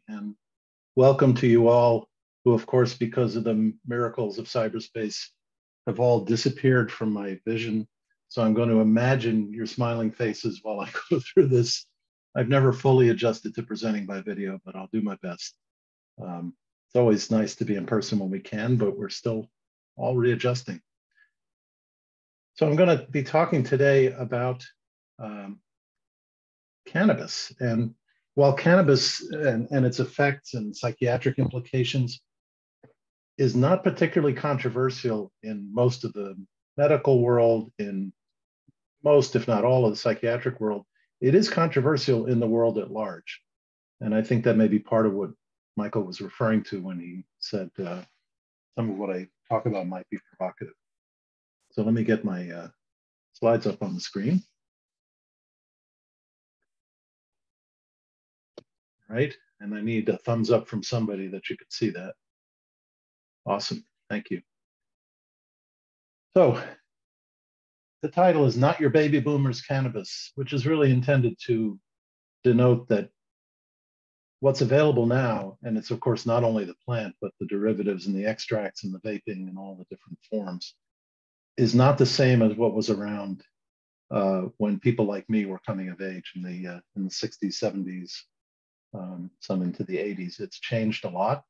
And welcome to you all who, of course, because of the miracles of cyberspace, have all disappeared from my vision. So I'm going to imagine your smiling faces while I go through this. I've never fully adjusted to presenting by video, but I'll do my best. It's always nice to be in person when we can, but we're still all readjusting. So I'm going to be talking today about cannabis. And while cannabis and its effects and psychiatric implications is not particularly controversial in most of the medical world, in most, if not all, of the psychiatric world, it is controversial in the world at large. And I think that may be part of what Michael was referring to when he said some of what I talk about might be provocative. So let me get my slides up on the screen. Right, and I need a thumbs up from somebody that you could see that. Awesome, thank you. So the title is Not Your Baby Boomer's Cannabis, which is really intended to denote that what's available now, and it's of course not only the plant, but the derivatives and the extracts and the vaping and all the different forms, is not the same as what was around when people like me were coming of age in the 60s, 70s, some into the 80s. It's changed a lot.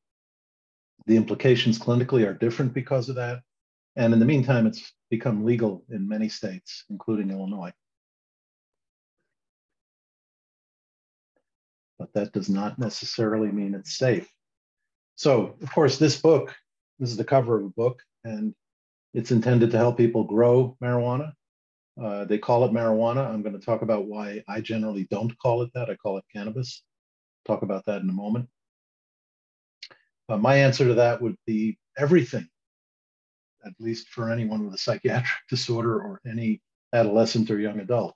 The implications clinically are different because of that. And in the meantime, it's become legal in many states, including Illinois. But that does not necessarily mean it's safe. So, of course, this is the cover of a book, and it's intended to help people grow marijuana. They call it marijuana. I'm going to talk about why I generally don't call it that. I call it cannabis. Talk about that in a moment. My answer to that would be everything, at least for anyone with a psychiatric disorder or any adolescent or young adult.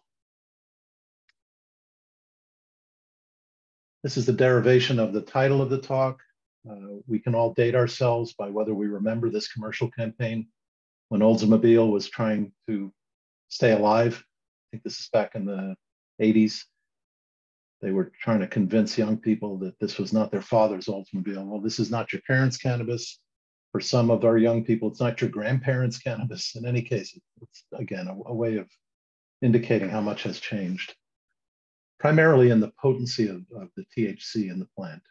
This is the derivation of the title of the talk. We can all date ourselves by whether we remember this commercial campaign when Oldsmobile was trying to stay alive. I think this is back in the 80s. They were trying to convince young people that this was not their father's Oldsmobile. Well, this is not your parents' cannabis. For some of our young people, it's not your grandparents' cannabis. In any case, it's again, a way of indicating how much has changed, primarily in the potency of the THC in the plant.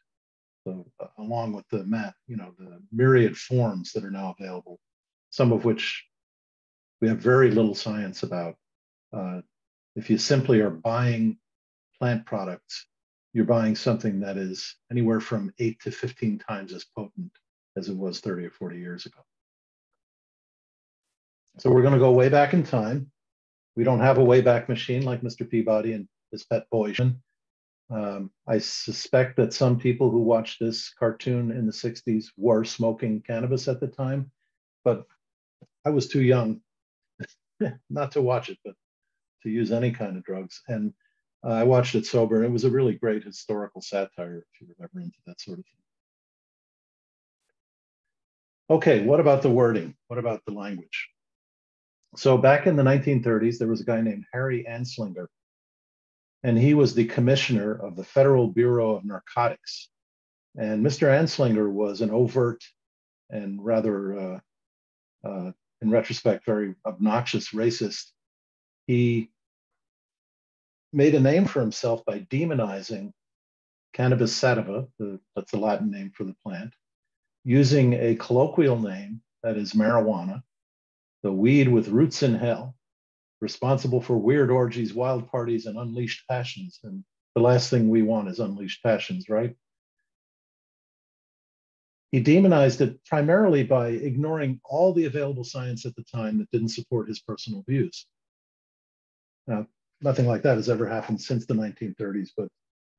So along with the the myriad forms that are now available, some of which we have very little science about. If you simply are buying plant products, you're buying something that is anywhere from 8 to 15 times as potent as it was 30 or 40 years ago. So we're going to go way back in time. We don't have a wayback machine like Mr. Peabody and his pet boy. I suspect that some people who watched this cartoon in the 60s were smoking cannabis at the time, but I was too young not to watch it, but to use any kind of drugs. And I watched it sober, and it was a really great historical satire, if you're ever into that sort of thing. Okay, what about the wording? What about the language? So back in the 1930s, there was a guy named Harry Anslinger, and he was the commissioner of the Federal Bureau of Narcotics. And Mr. Anslinger was an overt and rather, in retrospect, very obnoxious racist. He made a name for himself by demonizing Cannabis sativa, that's the Latin name for the plant, using a colloquial name that is marijuana, the weed with roots in hell, responsible for weird orgies, wild parties, and unleashed passions. And the last thing we want is unleashed passions, right? He demonized it primarily by ignoring all the available science at the time that didn't support his personal views. Now, nothing like that has ever happened since the 1930s, but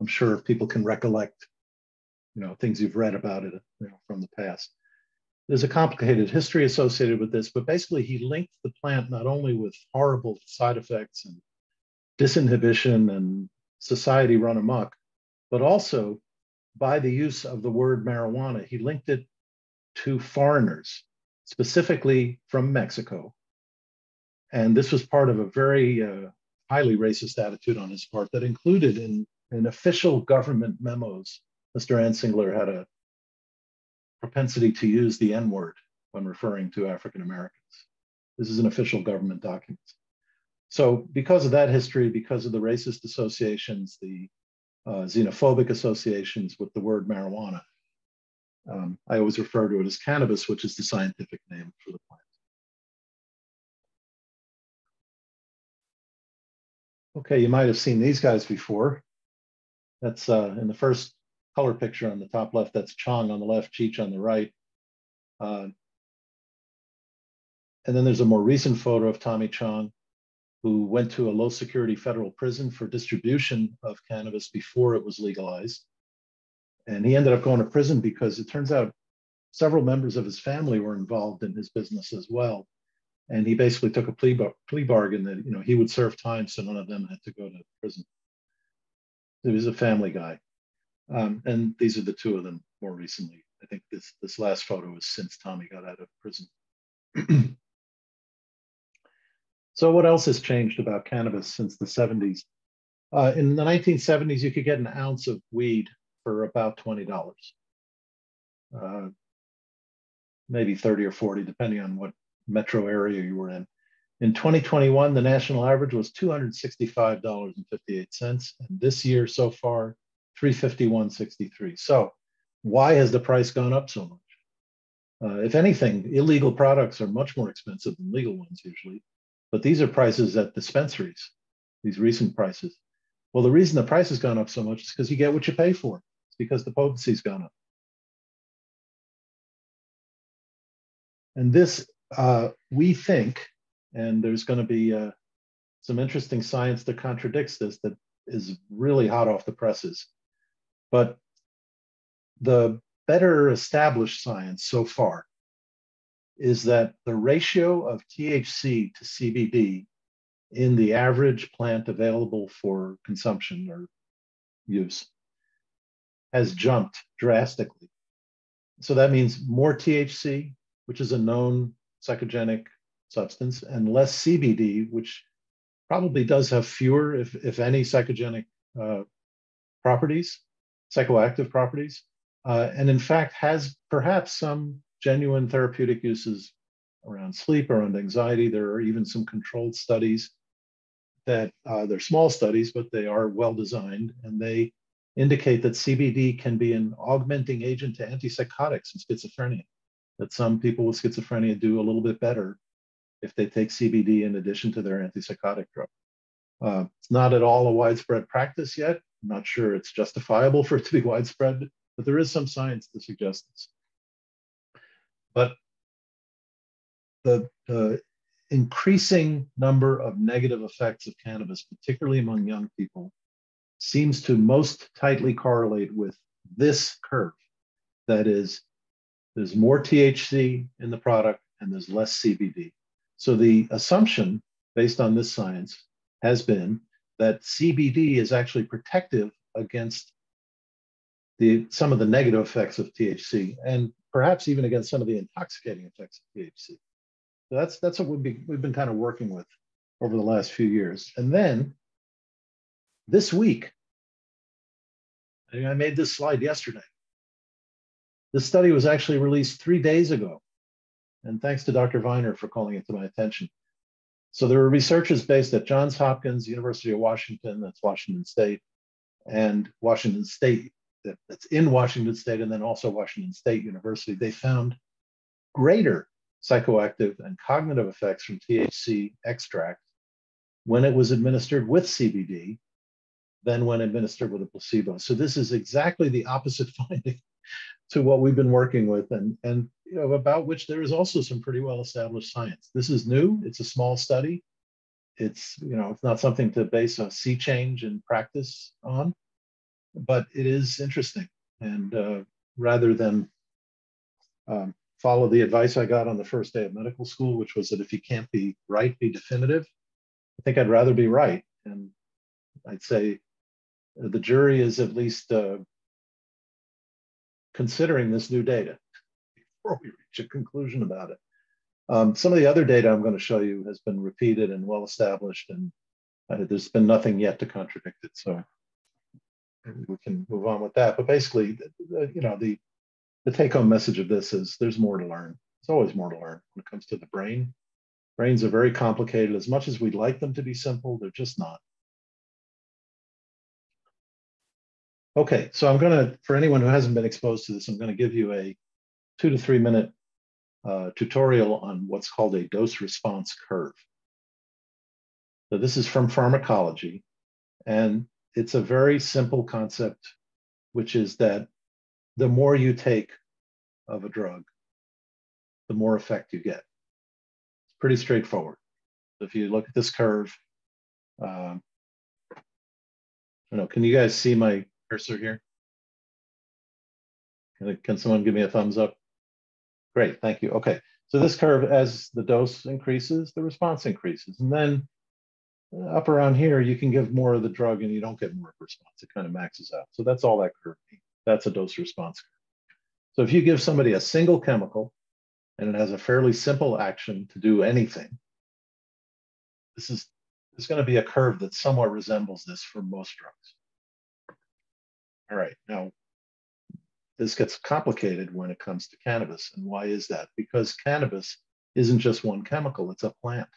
I'm sure people can recollect, things you've read about it, from the past. There's a complicated history associated with this, but basically he linked the plant not only with horrible side effects and disinhibition and society run amok, but also by the use of the word marijuana, he linked it to foreigners, specifically from Mexico. And this was part of a very highly racist attitude on his part that included in official government memos Mr. Ansingler had a propensity to use the N-word when referring to African Americans. This is an official government document. So because of that history, because of the racist associations, the xenophobic associations with the word marijuana, I always refer to it as cannabis, which is the scientific name for the plant. Okay, you might have seen these guys before. That's in the first color picture on the top left, that's Chong on the left, Cheech on the right. And then there's a more recent photo of Tommy Chong, who went to a low security federal prison for distribution of cannabis before it was legalized. And he ended up going to prison because it turns out several members of his family were involved in his business as well. And he basically took a plea bargain that, you know, he would serve time so none of them had to go to prison. He was a family guy. And these are the two of them more recently. I think this last photo is since Tommy got out of prison. So what else has changed about cannabis since the 70s? In the 1970s, you could get an ounce of weed for about $20, maybe 30 or 40, depending on what metro area you were in. In 2021, the national average was $265.58, and this year so far, $351.63. So why has the price gone up so much? If anything, illegal products are much more expensive than legal ones usually, but these are prices at dispensaries, these recent prices. Well, the reason the price has gone up so much is because you get what you pay for. It's because the potency's gone up. And this, we think, and there's going to be some interesting science that contradicts this that is really hot off the presses. But the better established science so far is that the ratio of THC to CBD in the average plant available for consumption or use has jumped drastically. So that means more THC, which is a known psychogenic substance, and less CBD, which probably does have fewer, if any, psychogenic properties, psychoactive properties, and in fact has perhaps some genuine therapeutic uses around sleep, around anxiety. There are even some controlled studies that they're small studies, but they are well designed, and they indicate that CBD can be an augmenting agent to antipsychotics in schizophrenia, that some people with schizophrenia do a little bit better if they take CBD in addition to their antipsychotic drug. It's not at all a widespread practice yet. I'm not sure it's justifiable for it to be widespread, but there is some science to suggest this. But the increasing number of negative effects of cannabis, particularly among young people, seems to most tightly correlate with this curve. That is, there's more THC in the product and there's less CBD. So the assumption based on this science has been that CBD is actually protective against some of the negative effects of THC, and perhaps even against some of the intoxicating effects of THC. So that's what we've been kind of working with over the last few years. And then this week, I made this slide yesterday. This study was actually released 3 days ago. And thanks to Dr. Viner for calling it to my attention. So there were researchers based at Johns Hopkins, University of Washington, that's Washington State, and Washington State, that's in Washington State, and then also Washington State University. They found greater psychoactive and cognitive effects from THC extract when it was administered with CBD than when administered with a placebo. So this is exactly the opposite finding to what we've been working with, and you know, about which there is also some pretty well-established science. This is new. It's a small study. It's, you know, it's not something to base a sea change in practice on, but it is interesting. And rather than follow the advice I got on the first day of medical school, which was that if you can't be right, be definitive, I think I'd rather be right. And I'd say the jury is at least considering this new data before we reach a conclusion about it. Some of the other data I'm going to show you has been repeated and well established, and there's been nothing yet to contradict it. So we can move on with that. But basically, the take-home message of this is there's more to learn. There's always more to learn when it comes to the brain. Brains are very complicated. As much as we'd like them to be simple, they're just not. Okay, so I'm going to, for anyone who hasn't been exposed to this, I'm going to give you a 2 to 3 minute tutorial on what's called a dose response curve. So this is from pharmacology, and it's a very simple concept, which is that the more you take of a drug, the more effect you get. It's pretty straightforward. If you look at this curve, can you guys see my cursor here? Can someone give me a thumbs up? Great, thank you. Okay, so this curve, as the dose increases, the response increases. And then up around here, you can give more of the drug and you don't get more response. It kind of maxes out. So that's all that curve means. That's a dose response curve. So if you give somebody a single chemical and it has a fairly simple action to do anything, there's going to be a curve that somewhat resembles this for most drugs. All right, now this gets complicated when it comes to cannabis. And why is that? Because cannabis isn't just one chemical, it's a plant.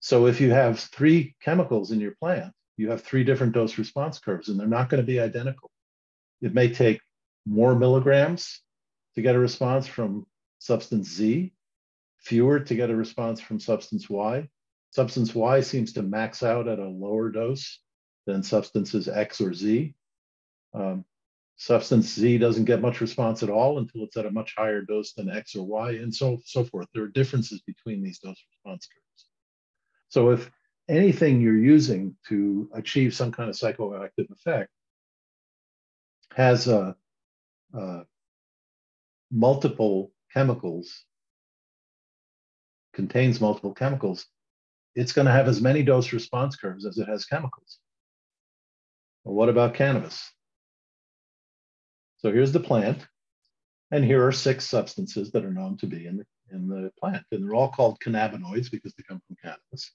So if you have 3 chemicals in your plant, you have 3 different dose response curves, and they're not going to be identical. It may take more milligrams to get a response from substance Z, fewer to get a response from substance Y. Substance Y seems to max out at a lower dose than substances X or Z. Substance Z doesn't get much response at all until it's at a much higher dose than X or Y, and so forth. There are differences between these dose response curves. So if anything you're using to achieve some kind of psychoactive effect has multiple chemicals, contains multiple chemicals, it's going to have as many dose response curves as it has chemicals. Well, what about cannabis? So here's the plant, and here are 6 substances that are known to be in the plant, and they're all called cannabinoids because they come from cannabis.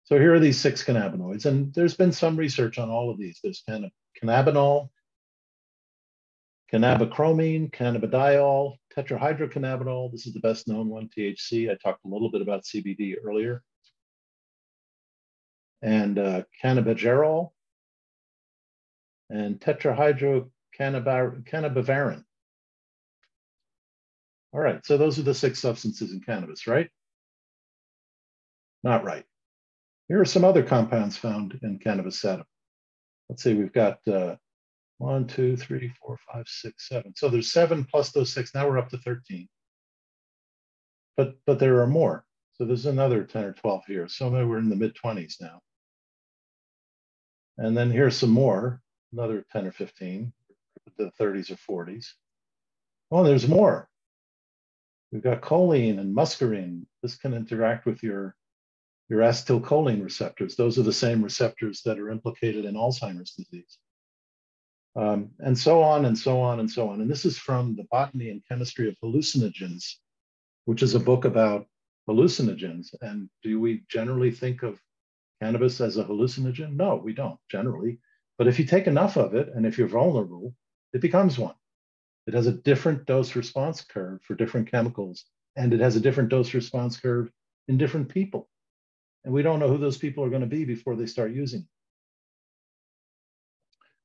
So here are these 6 cannabinoids, and there's been some research on all of these. There's cannabinol, cannabichromine, cannabidiol, tetrahydrocannabinol. This is the best known one, THC. I talked a little bit about CBD earlier. And cannabigerol and tetrahydrocannabivarin. All right, so those are the 6 substances in cannabis, right? Not right. Here are some other compounds found in cannabis sativa. Let's see, we've got 1, 2, 3, 4, 5, 6, 7. So there's 7 plus those 6. Now we're up to 13. But there are more. So there's another 10 or 12 here. So maybe we're in the mid-20s now. And then here's some more, another 10 or 15, the 30s or 40s. Oh, there's more. We've got choline and muscarine. This can interact with your acetylcholine receptors. Those are the same receptors that are implicated in Alzheimer's disease. And so on and so on and so on. And this is from The Botany and Chemistry of Hallucinogens, which is a book about hallucinogens. And do we generally think of cannabis as a hallucinogen? No, we don't generally. But if you take enough of it, and if you're vulnerable, it becomes one. It has a different dose response curve for different chemicals, and it has a different dose response curve in different people. And we don't know who those people are going to be before they start using it.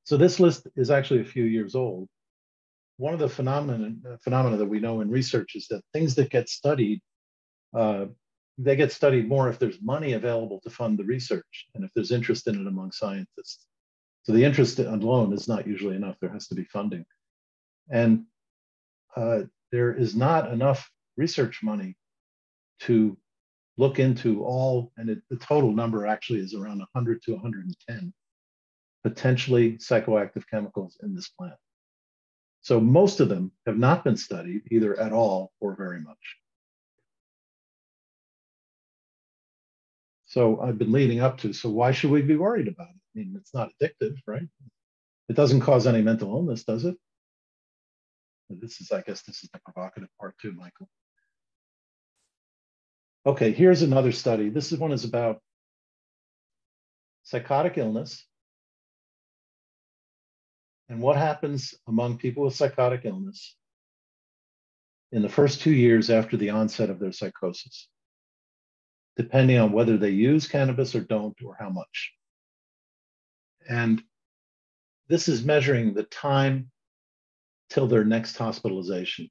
So this list is actually a few years old. One of the phenomena that we know in research is that things that get studied, they get studied more if there's money available to fund the research and if there's interest in it among scientists. So the interest alone is not usually enough. There has to be funding. And there is not enough research money to look into all, and the total number actually is around 100 to 110 potentially psychoactive chemicals in this plant. So most of them have not been studied either at all or very much. So I've been leading up to, so why should we be worried about it? I mean, it's not addictive, right? It doesn't cause any mental illness, does it? I guess this is the provocative part too, Michael. Okay, here's another study. This one is about psychotic illness And what happens among people with psychotic illness in the first 2 years after the onset of their psychosis, depending on whether they use cannabis or don't, or how much. And this is measuring the time till their next hospitalization.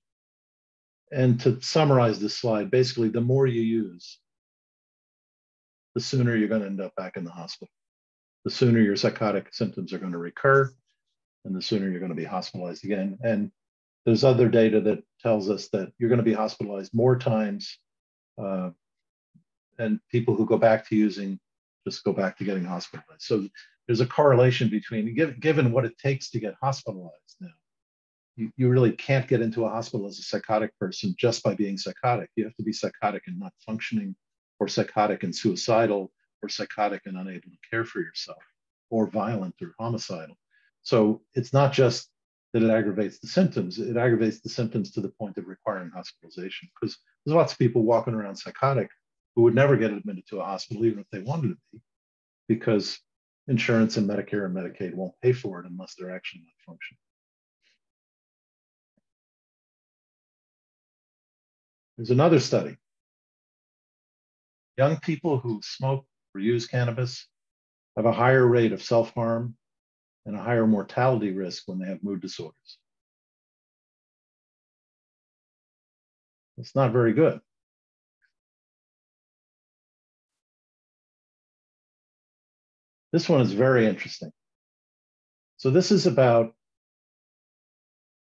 And to summarize this slide, basically, the more you use, the sooner you're going to end up back in the hospital. The sooner your psychotic symptoms are going to recur, and the sooner you're going to be hospitalized again. And there's other data that tells us that you're going to be hospitalized more times, and people who go back to using just go back to getting hospitalized. So there's a correlation between, given what it takes to get hospitalized now, you really can't get into a hospital as a psychotic person just by being psychotic. You have to be psychotic and not functioning, or psychotic and suicidal, or psychotic and unable to care for yourself, or violent or homicidal. So it's not just that it aggravates the symptoms, it aggravates the symptoms to the point of requiring hospitalization, because there's lots of people walking around psychotic who would never get admitted to a hospital even if they wanted to be, because insurance and Medicare and Medicaid won't pay for it unless they're actually not functioning. There's another study. Young people who smoke or use cannabis have a higher rate of self-harm and a higher mortality risk when they have mood disorders. It's not very good. This one is very interesting. So this is about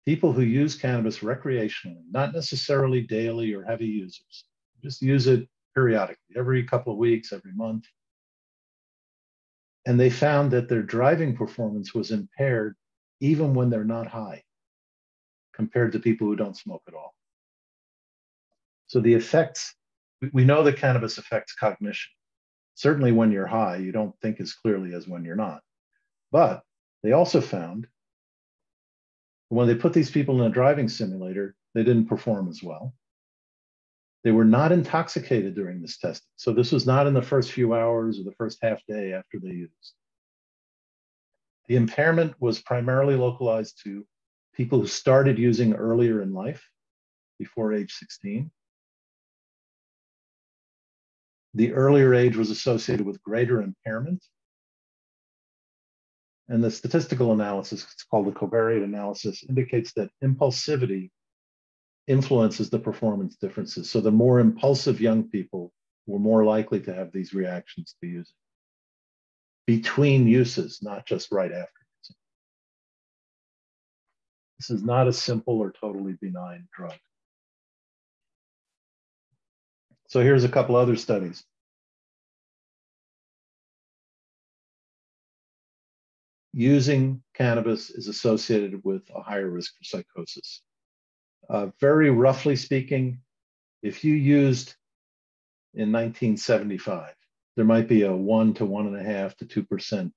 people who use cannabis recreationally, not necessarily daily or heavy users, just use it periodically, every couple of weeks, every month. And they found that their driving performance was impaired even when they're not high, compared to people who don't smoke at all. So the effects, we know that cannabis affects cognition. Certainly when you're high, you don't think as clearly as when you're not. But they also found when they put these people in a driving simulator, they didn't perform as well. They were not intoxicated during this testing. So this was not in the first few hours or the first half day after they used. The impairment was primarily localized to people who started using earlier in life, before age 16. The earlier age was associated with greater impairment. And the statistical analysis, it's called the covariate analysis, indicates that impulsivity influences the performance differences. So the more impulsive young people were more likely to have these reactions to using between uses, not just right after using. This is not a simple or totally benign drug. So here's a couple other studies. Using cannabis is associated with a higher risk for psychosis. Very roughly speaking, if you used in 1975, there might be a 1 to 1.5 to 2%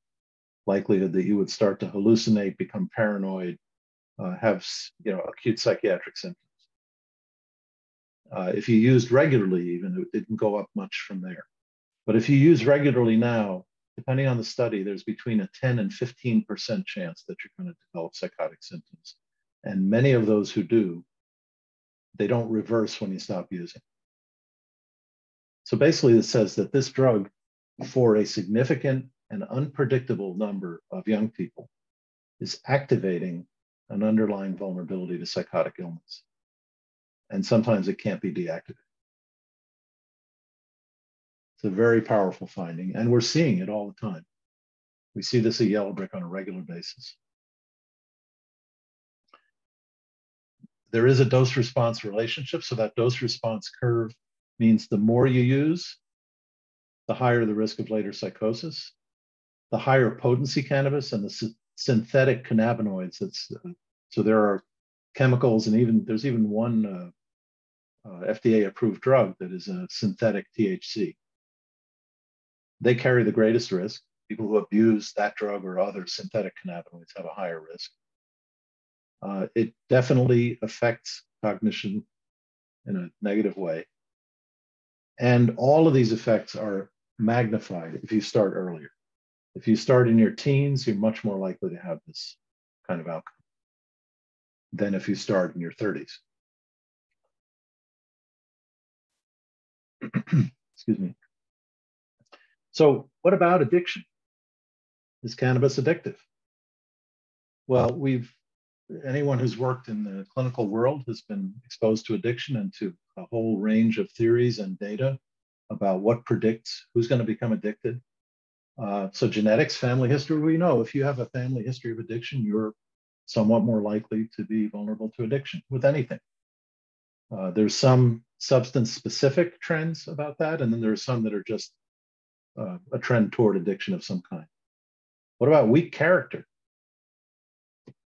likelihood that you would start to hallucinate, become paranoid, have acute psychiatric symptoms. If you used regularly, even, it didn't go up much from there. But if you use regularly now, depending on the study, there's between a 10 and 15% chance that you're going to develop psychotic symptoms. And many of those who do, they don't reverse when you stop using. So basically, it says that this drug, for a significant and unpredictable number of young people, is activating an underlying vulnerability to psychotic illness. And sometimes it can't be deactivated. It's a very powerful finding, and we're seeing it all the time. We see this at Yellow Brick on a regular basis. There is a dose-response relationship, so that dose-response curve means the more you use, the higher the risk of later psychosis, the higher potency cannabis and the synthetic cannabinoids. So there are chemicals, and there's even one FDA-approved drug that is a synthetic THC. They carry the greatest risk. People who abuse that drug or other synthetic cannabinoids have a higher risk. It definitely affects cognition in a negative way. And all of these effects are magnified if you start earlier. If you start in your teens, you're much more likely to have this kind of outcome than if you start in your 30s. Excuse me. So what about addiction? Is cannabis addictive? Well, anyone who's worked in the clinical world has been exposed to addiction and to a whole range of theories and data about what predicts who's going to become addicted. So genetics, family history, we know if you have a family history of addiction, you're somewhat more likely to be vulnerable to addiction with anything. There's some substance-specific trends about that, and then there are some that are just a trend toward addiction of some kind. What about weak character?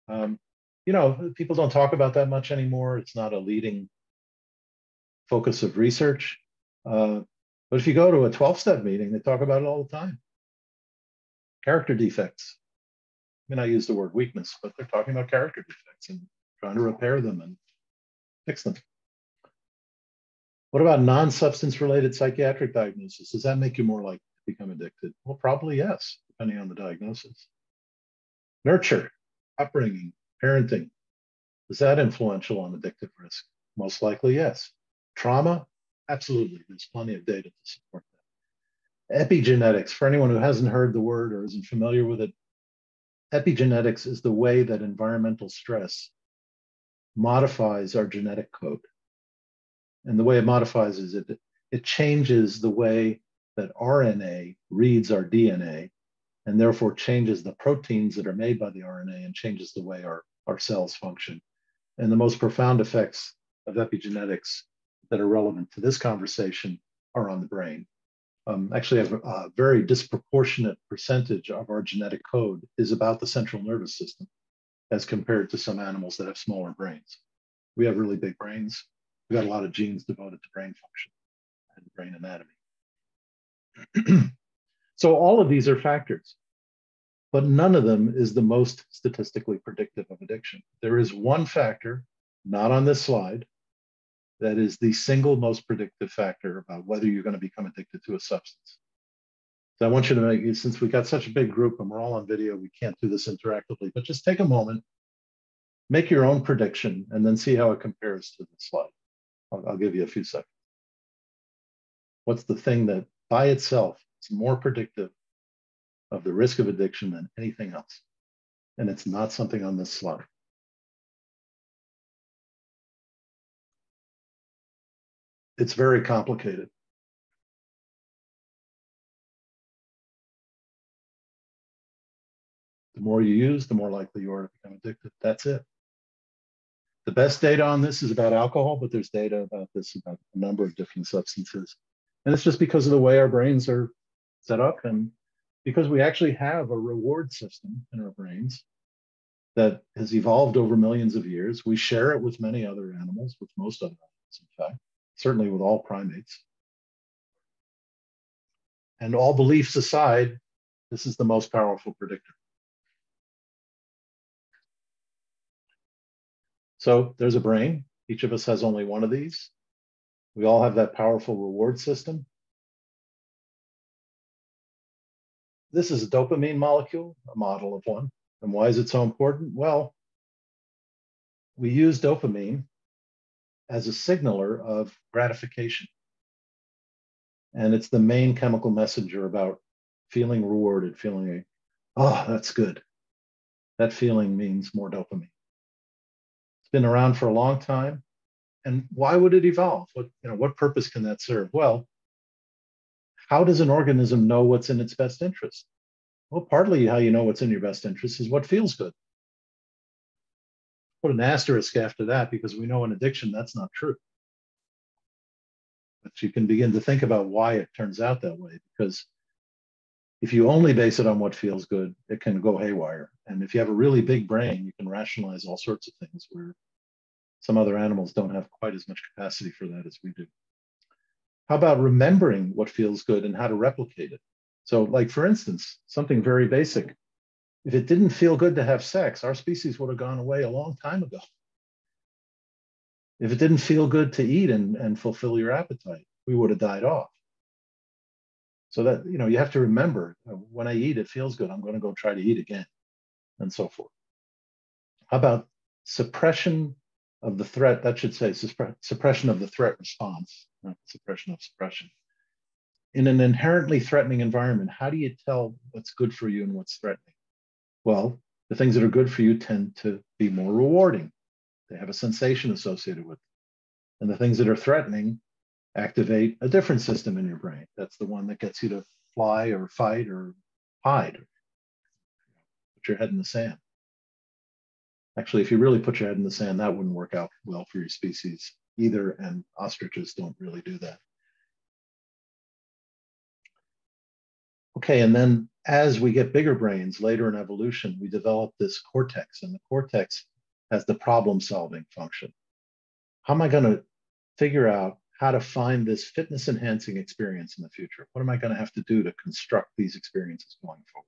People don't talk about that much anymore. It's not a leading focus of research. But if you go to a 12-step meeting, they talk about it all the time. Character defects. I mean, I use the word weakness, but they're talking about character defects and trying to repair them and fix them. What about non-substance related psychiatric diagnosis? Does that make you more likely to become addicted? Well, probably yes, depending on the diagnosis. Nurture, upbringing, parenting. Is that influential on addictive risk? Most likely, yes. Trauma? Absolutely. There's plenty of data to support that. Epigenetics, for anyone who hasn't heard the word or isn't familiar with it, epigenetics is the way that environmental stress modifies our genetic code. And the way it modifies is it changes the way that RNA reads our DNA and therefore changes the proteins that are made by the RNA and changes the way our cells function. And the most profound effects of epigenetics that are relevant to this conversation are on the brain. Actually, a very disproportionate percentage of our genetic code is about the central nervous system as compared to some animals that have smaller brains. We have really big brains. We've got a lot of genes devoted to brain function and brain anatomy. So all of these are factors, but none of them is the most statistically predictive of addiction. There is one factor, not on this slide, that is the single most predictive factor about whether you're going to become addicted to a substance. So I want you to make, since we got such a big group and we're all on video, we can't do this interactively, but just take a moment, make your own prediction, and then see how it compares to the slide. I'll give you a few seconds. What's the thing that by itself is more predictive of the risk of addiction than anything else? And it's not something on this slide. It's very complicated. The more you use, the more likely you are to become addicted. That's it. The best data on this is about alcohol, but there's data about this about a number of different substances. And it's just because of the way our brains are set up and because we actually have a reward system in our brains that has evolved over millions of years. We share it with many other animals, with most other animals, in fact, certainly with all primates. And all beliefs aside, this is the most powerful predictor. So there's a brain. Each of us has only one of these. We all have that powerful reward system. This is a dopamine molecule, a model of one. And why is it so important? Well, we use dopamine as a signaler of gratification. And it's the main chemical messenger about feeling rewarded, feeling, oh, that's good. That feeling means more dopamine. It's been around for a long time. And why would it evolve? What purpose can that serve? Well, how does an organism know what's in its best interest? Well, partly how you know what's in your best interest is what feels good. Put an asterisk after that because we know in addiction that's not true. But you can begin to think about why it turns out that way, because if you only base it on what feels good, it can go haywire. And if you have a really big brain, you can rationalize all sorts of things where some other animals don't have quite as much capacity for that as we do. How about remembering what feels good and how to replicate it? So like, for instance, something very basic. If it didn't feel good to have sex, our species would have gone away a long time ago. If it didn't feel good to eat and fulfill your appetite, we would have died off. So that, you have to remember, when I eat, it feels good. I'm going to go try to eat again, and so forth. How about suppression of the threat? That should say suppression of the threat response, not suppression of suppression. In an inherently threatening environment, how do you tell what's good for you and what's threatening? Well, the things that are good for you tend to be more rewarding. They have a sensation associated with them. And the things that are threatening activate a different system in your brain. That's the one that gets you to fly or fight or hide, put your head in the sand. Actually, if you really put your head in the sand, that wouldn't work out well for your species either, and ostriches don't really do that. Okay, and then as we get bigger brains later in evolution, we develop this cortex, and the cortex has the problem-solving function. How am I going to figure out how to find this fitness-enhancing experience in the future? What am I going to have to do to construct these experiences going forward?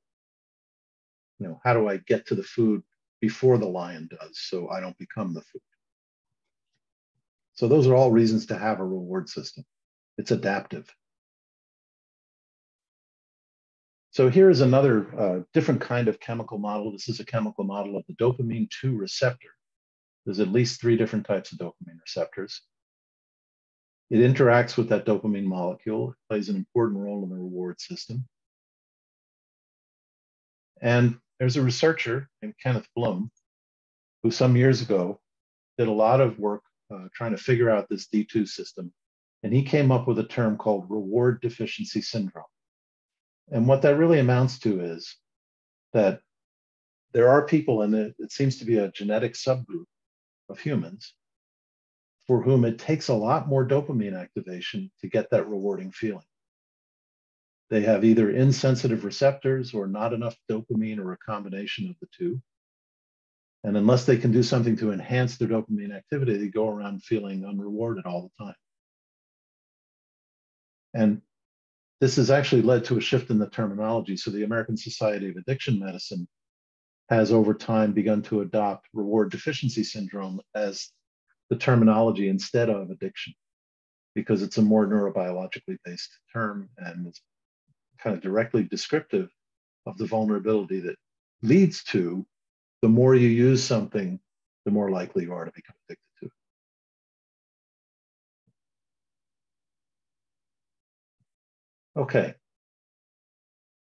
You know, how do I get to the food before the lion does so I don't become the food? So those are all reasons to have a reward system. It's adaptive. So here's another different kind of chemical model. This is a chemical model of the dopamine 2 receptor. There's at least 3 different types of dopamine receptors. It interacts with that dopamine molecule. It plays an important role in the reward system. And there's a researcher named Kenneth Bloom, who some years ago did a lot of work trying to figure out this D2 system. And he came up with a term called reward deficiency syndrome. And what that really amounts to is that there are people, and it seems to be a genetic subgroup of humans, for whom it takes a lot more dopamine activation to get that rewarding feeling. They have either insensitive receptors or not enough dopamine or a combination of the two. And unless they can do something to enhance their dopamine activity, they go around feeling unrewarded all the time. And this has actually led to a shift in the terminology. So the American Society of Addiction Medicine has over time begun to adopt reward deficiency syndrome as the terminology instead of addiction, because it's a more neurobiologically based term and it's kind of directly descriptive of the vulnerability that leads to the more you use something, the more likely you are to become addicted to it. Okay,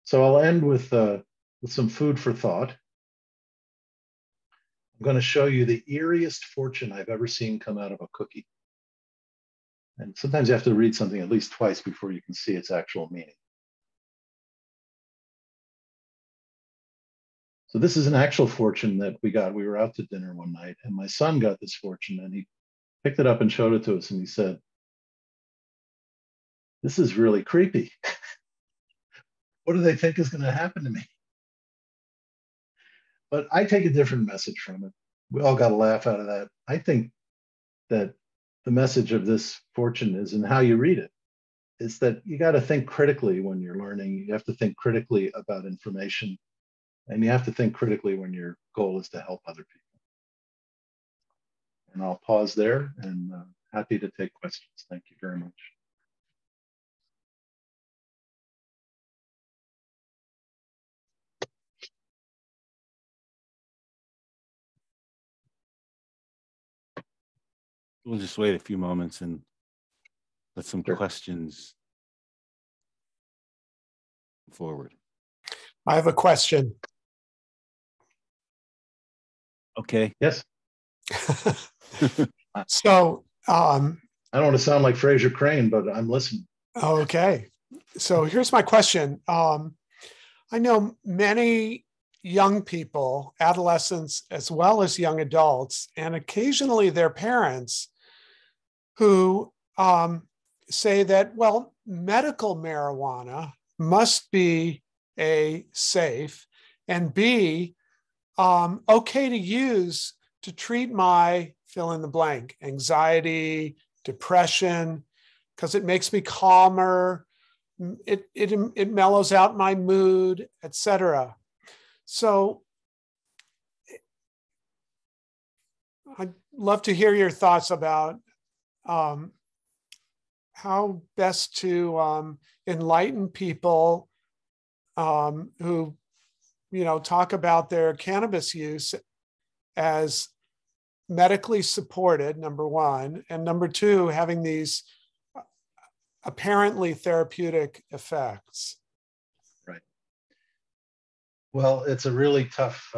so I'll end with some food for thought. I'm going to show you the eeriest fortune I've ever seen come out of a cookie. And sometimes you have to read something at least twice before you can see its actual meaning. So this is an actual fortune that we got. We were out to dinner one night, and my son got this fortune, and he picked it up and showed it to us, and he said, "This is really creepy. What do they think is going to happen to me?" But I take a different message from it. We all got a laugh out of that. I think that the message of this fortune is in how you read it. It's that you got to think critically when you're learning. You have to think critically about information, and you have to think critically when your goal is to help other people. And I'll pause there and happy to take questions. Thank you very much. We'll just wait a few moments and let some Sure. questions forward. I have a question. Okay. Yes. So, I don't want to sound like Fraser Crane, but I'm listening. okay. So here's my question. I know many young people, adolescents, as well as young adults, and occasionally their parents who say that, well, medical marijuana must be A, safe, and B, okay to use to treat my fill in the blank, anxiety, depression, because it makes me calmer, it mellows out my mood, etc. So I'd love to hear your thoughts about how best to enlighten people who, talk about their cannabis use as medically supported, number one, and number two, having these apparently therapeutic effects? Right. Well, it's a really tough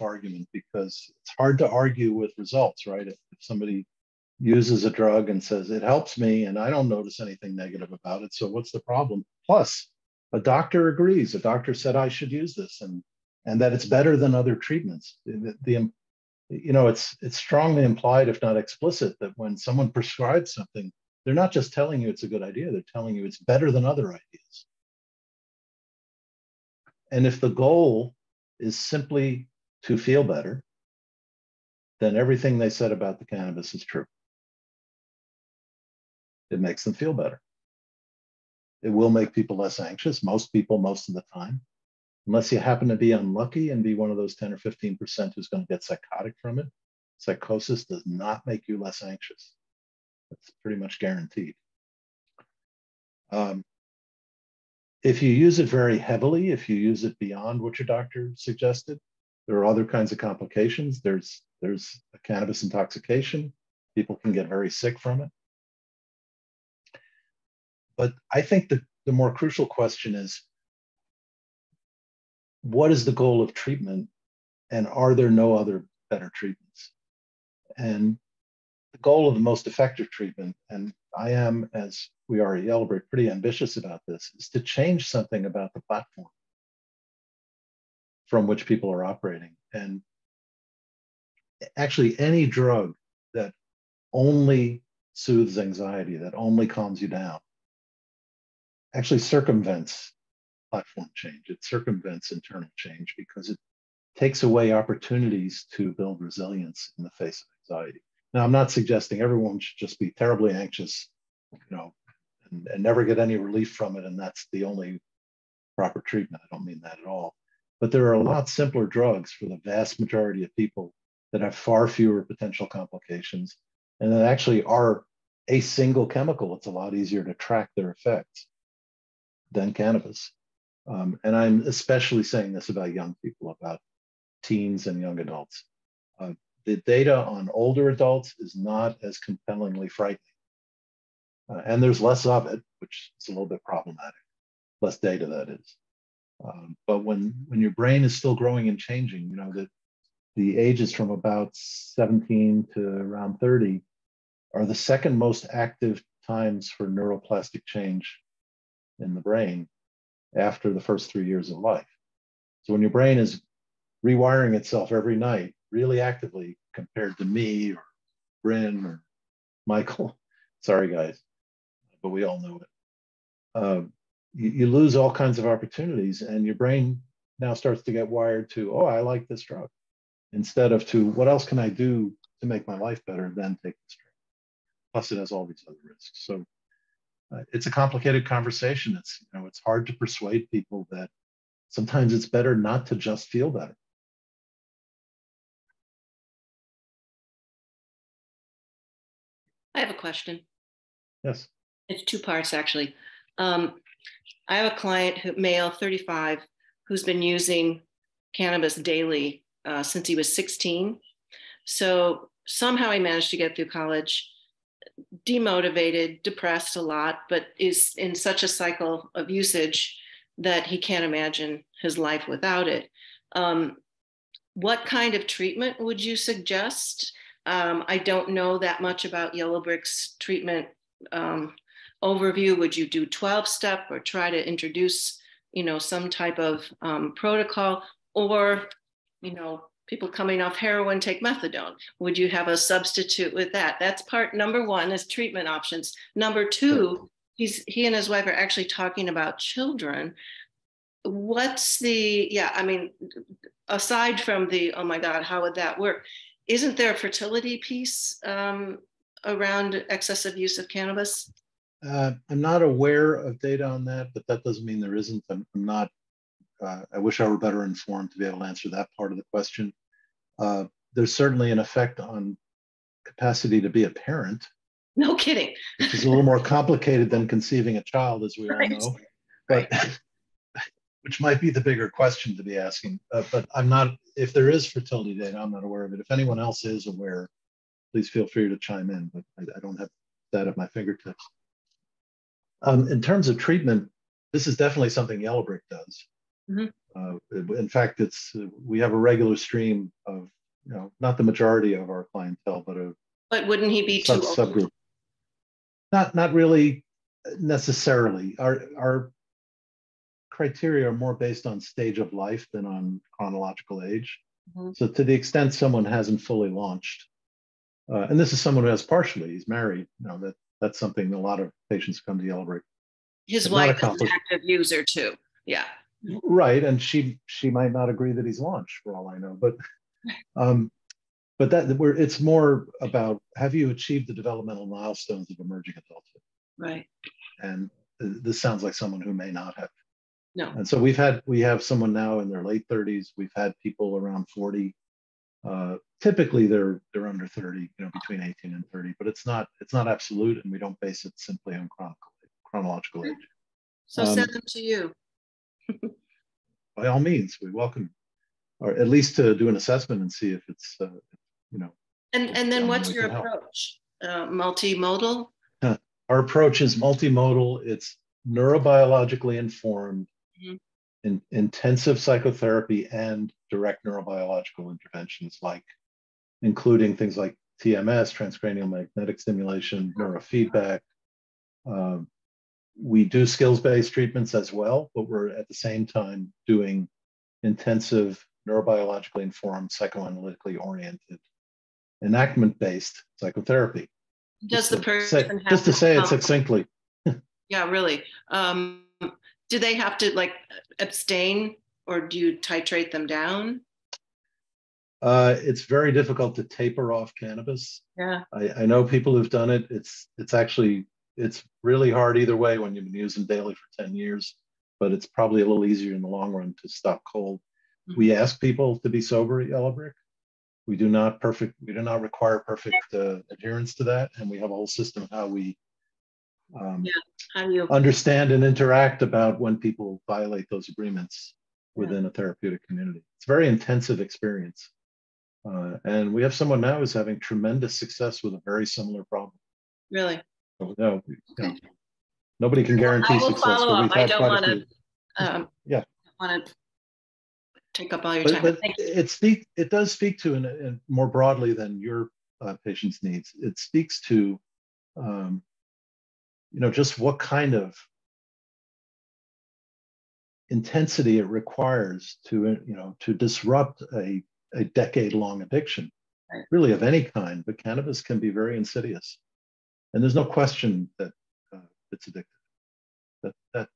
argument, because it's hard to argue with results, right? If somebody uses a drug and says it helps me and I don't notice anything negative about it, so what's the problem? Plus, a doctor agrees. A doctor said I should use this, and that it's better than other treatments. It's strongly implied, if not explicit, that when someone prescribes something, they're not just telling you it's a good idea, they're telling you it's better than other ideas. And if the goal is simply to feel better, then everything they said about the cannabis is true. It makes them feel better. It will make people less anxious, most people, most of the time, unless you happen to be unlucky and be one of those 10 or 15% who's going to get psychotic from it. Psychosis does not make you less anxious. That's pretty much guaranteed. If you use it very heavily, if you use it beyond what your doctor suggested, there are other kinds of complications. There's a cannabis intoxication. People can get very sick from it. But I think the more crucial question is, what is the goal of treatment, and are there no other better treatments? And the goal of the most effective treatment, and I am, as we are at Yellowbrick, pretty ambitious about this, is to change something about the platform from which people are operating. And actually, any drug that only soothes anxiety, that only calms you down, actually circumvents platform change. It circumvents internal change, because it takes away opportunities to build resilience in the face of anxiety. Now, I'm not suggesting everyone should just be terribly anxious, and never get any relief from it, and that's the only proper treatment. I don't mean that at all. But there are a lot simpler drugs for the vast majority of people that have far fewer potential complications, and that actually are a single chemical. It's a lot easier to track their effects than cannabis. And I'm especially saying this about young people, about teens and young adults. The data on older adults is not as compellingly frightening. And there's less of it, which is a little bit problematic. Less data, that is. But when your brain is still growing and changing, that the ages from about 17 to around 30 are the second most active times for neuroplastic change in the brain after the first 3 years of life. So when your brain is rewiring itself every night really actively, compared to me or Bryn or Michael, sorry guys, but we all know it. You lose all kinds of opportunities, and your brain now starts to get wired to, oh, I like this drug, instead of to, what else can I do to make my life better, then take this drug. Plus it has all these other risks. So it's a complicated conversation. It's hard to persuade people that sometimes it's better not to just feel better. I have a question. Yes. It's two parts, actually. I have a client, male, 35, who's been using cannabis daily since he was 16. So somehow he managed to get through college, demotivated, depressed a lot, but is in such a cycle of usage that he can't imagine his life without it. What kind of treatment would you suggest? I don't know that much about Yellowbrick's treatment overview. Would you do 12-step or try to introduce, some type of protocol, or, people coming off heroin take methadone? Would you have a substitute with that? That's part number one, is treatment options. Number two, he and his wife are actually talking about children. What's aside from the, oh my God, how would that work? Isn't there a fertility piece around excessive use of cannabis? I'm not aware of data on that, but that doesn't mean there isn't. I'm not, I wish I were better informed to be able to answer that part of the question. There's certainly an effect on capacity to be a parent. No kidding. Which is a little more complicated than conceiving a child, as we all know. But which might be the bigger question to be asking. But I'm not, if there is fertility data, I'm not aware of it. If anyone else is aware, please feel free to chime in, but I don't have that at my fingertips. In terms of treatment, this is definitely something Yellowbrick does. In fact, we have a regular stream of, not the majority of our clientele, but But wouldn't he be too old? Subgroup. Not really necessarily. Our criteria are more based on stage of life than on chronological age. So to the extent someone hasn't fully launched, and this is someone who has partially, he's married, that's something a lot of patients come to Yellowbrick. His wife is an active user too. Yeah. Right, and she might not agree that he's launched, for all I know, but it's more about, have you achieved the developmental milestones of emerging adulthood? Right. And this sounds like someone who may not have. No. And so we have someone now in their late 30s. We've had people around 40. Typically they're under 30, between 18 and 30, but it's not absolute, and we don't base it simply on chronological age. So send them to you. By all means, we welcome, or at least to do an assessment and see if it's, And then what's your approach? Multimodal? Our approach is multimodal. It's neurobiologically informed, intensive psychotherapy, and direct neurobiological interventions, including things like TMS, transcranial magnetic stimulation, neurofeedback. We do skills-based treatments as well, but we're at the same time doing intensive neurobiologically informed, psychoanalytically oriented, enactment-based psychotherapy. Does the person have just to say it succinctly? Yeah, really. Do they have to abstain, or do you titrate them down? It's very difficult to taper off cannabis. Yeah. I know people who've done it. It's really hard either way when you've been using daily for 10 years, but it's probably a little easier in the long run to stop cold. We ask people to be sober at Yellowbrick. We do not require perfect adherence to that, and we have a whole system of how we understand and interact about when people violate those agreements within a therapeutic community. It's a very intensive experience, and we have someone now who's having tremendous success with a very similar problem. Really? So, no, nobody can guarantee success. Follow up. I don't want to. Want to take up all your time. But it does speak to, and more broadly than your patient's needs, it speaks to, just what kind of intensity it requires to disrupt a decade-long addiction, really of any kind. But cannabis can be very insidious, and there's no question that it's addictive. That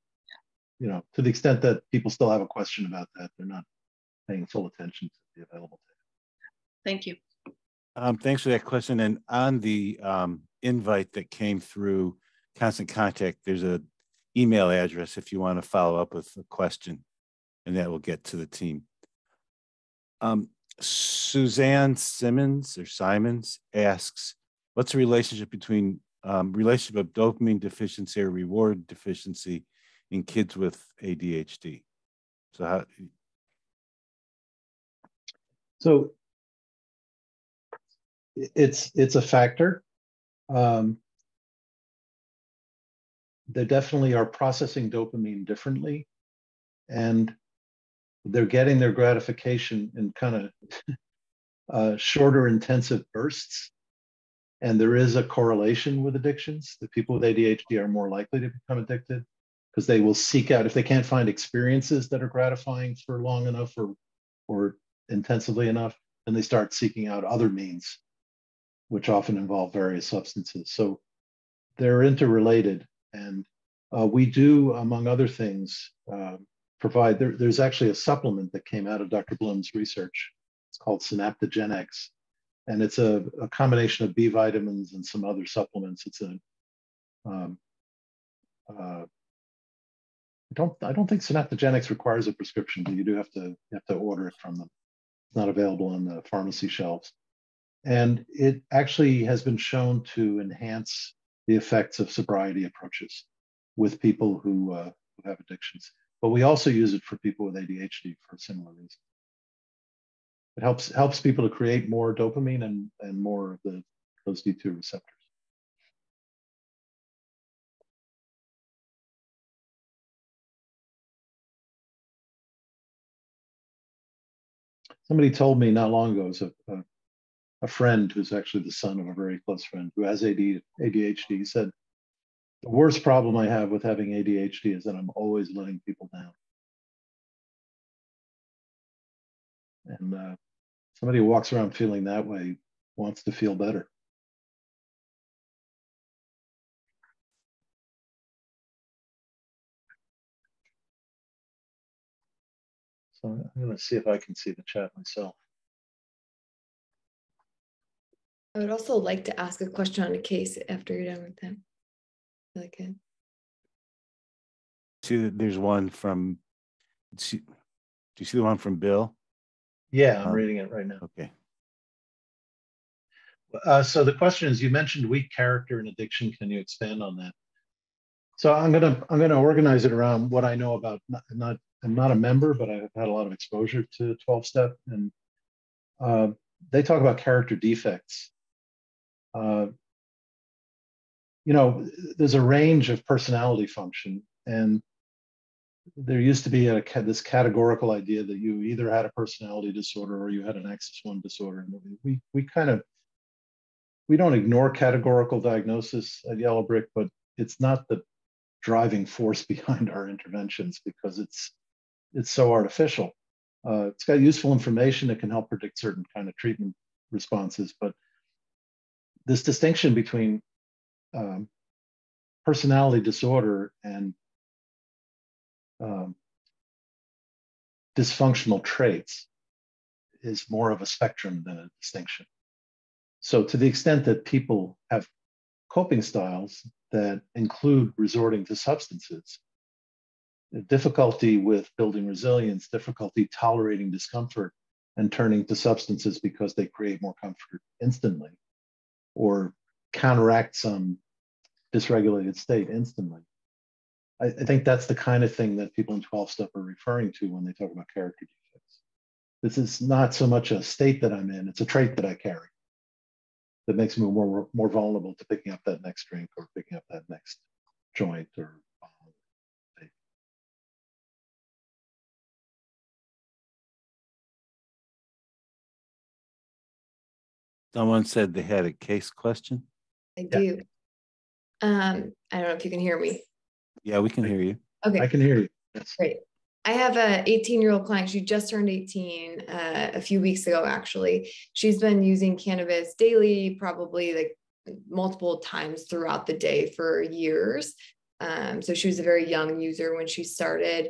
to the extent that people still have a question about that, they're not paying full attention to the available data. Thank you. Thanks for that question. And on the invite that came through Constant Contact, there's an email address if you want to follow up with a question, and that will get to the team. Suzanne Simons asks, what's the relationship between relationship of dopamine deficiency or reward deficiency in kids with ADHD? So it's a factor. They definitely are processing dopamine differently, and they're getting their gratification in kind of shorter, intensive bursts. And there is a correlation with addictions. The people with ADHD are more likely to become addicted because they will seek out, if they can't find experiences that are gratifying for long enough or intensively enough, then they start seeking out other means, which often involve various substances. So they're interrelated. And we do, among other things, provide, there's actually a supplement that came out of Dr. Blum's research. It's called Synaptogen X. And it's a combination of B vitamins and some other supplements. It's I don't think Synaptogen X requires a prescription, but you do have to order it from them. It's not available on the pharmacy shelves. And it actually has been shown to enhance the effects of sobriety approaches with people who have addictions. but we also use it for people with ADHD for a similar reason. It helps people to create more dopamine and more of those D2 receptors. Somebody told me not long ago, it was a friend who's actually the son of a very close friend who has ADHD. He said, the worst problem I have with having ADHD is that I'm always letting people down. And somebody who walks around feeling that way wants to feel better. So I'm going to see if I can see the chat myself. I would also like to ask a question on a case after you're done with them. Okay. See, there's one from, do you see the one from Bill? Yeah, I'm reading it right now. Okay. So the question is, you mentioned weak character and addiction. Can you expand on that? So I'm gonna organize it around what I know about. I'm not a member, but I've had a lot of exposure to 12-step, and they talk about character defects. You know, there's a range of personality function, and there used to be this categorical idea that you either had a personality disorder or you had an axis 1 disorder. And we don't ignore categorical diagnosis at Yellow Brick, but it's not the driving force behind our interventions because it's so artificial. It's got useful information that can help predict certain kind of treatment responses, but this distinction between personality disorder and dysfunctional traits is more of a spectrum than a distinction. So to the extent that people have coping styles that include resorting to substances, difficulty with building resilience, difficulty tolerating discomfort and turning to substances because they create more comfort instantly or counteract some dysregulated state instantly. I think that's the kind of thing that people in 12-step are referring to when they talk about character defects. This is not so much a state that I'm in, it's a trait that I carry that makes me more vulnerable to picking up that next drink or picking up that next joint or Someone said they had a case question. I do. I don't know if you can hear me. Yeah, we can hear you. Okay. I can hear you. Yes. Great. I have a 18-year-old client. She just turned 18 a few weeks ago, actually. She's been using cannabis daily, probably like multiple times throughout the day for years. So she was a very young user when she started.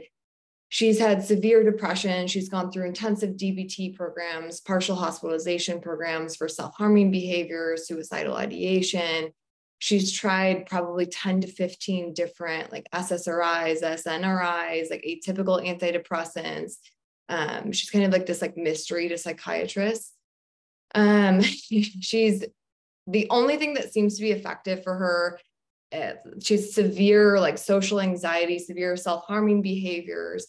She's had severe depression. She's gone through intensive DBT programs, partial hospitalization programs for self-harming behavior, suicidal ideation. She's tried probably 10 to 15 different like SSRIs, SNRIs, like atypical antidepressants. She's kind of like this like mystery to psychiatrists. She's the only thing that seems to be effective for her. She's severe like social anxiety, severe self-harming behaviors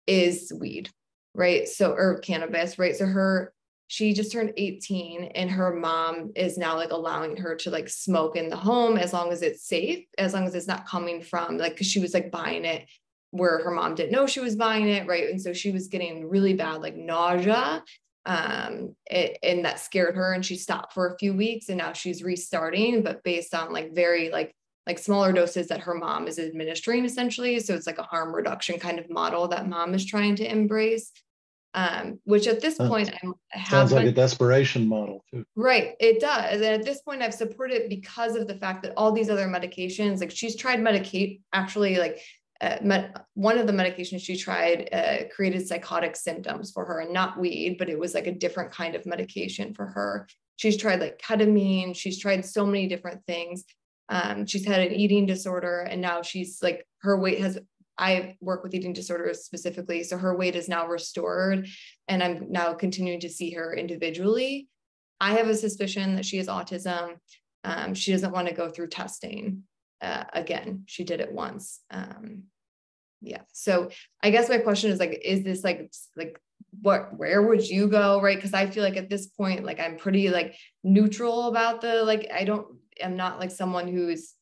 is weed, right? So, or cannabis, right? So she just turned 18 and her mom is now like allowing her to like smoke in the home as long as it's safe, as long as it's not coming from like, cause she was like buying it where her mom didn't know she was buying it, right? And so she was getting really bad like nausea, and that scared her and she stopped for a few weeks and now she's restarting, but based on like very like smaller doses that her mom is administering essentially. So it's like a harm reduction kind of model that mom is trying to embrace, which at this point sounds like a desperation model too. Right, it does. And at this point I've supported it because of the fact that all these other medications, like she's tried actually like one of the medications she tried created psychotic symptoms for her, and not weed, but it was like a different kind of medication for her. She's tried like ketamine. She's tried so many different things. She's had an eating disorder and now she's like, her weight has, I work with eating disorders specifically. So her weight is now restored and I'm now continuing to see her individually. I have a suspicion that she has autism. She doesn't want to go through testing again. She did it once. Yeah. So I guess my question is like, is this like where would you go? Right. Cause I feel like at this point, like I'm pretty like neutral about I'm not like someone who's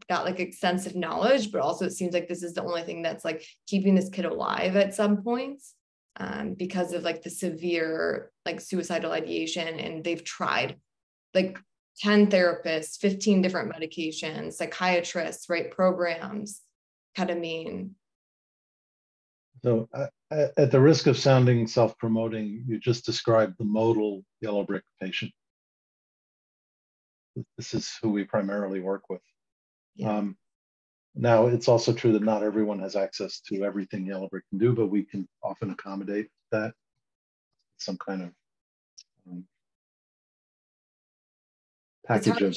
got like extensive knowledge, but also it seems like this is the only thing that's like keeping this kid alive at some points, because of like the severe like suicidal ideation. And they've tried like 10 therapists, 15 different medications, psychiatrists, right? Programs, ketamine. So at the risk of sounding self-promoting, you just described the modal yellow brick patient. This is who we primarily work with. Yeah. Now, it's also true that not everyone has access to everything yellow brick can do, but we can often accommodate that, some kind of package of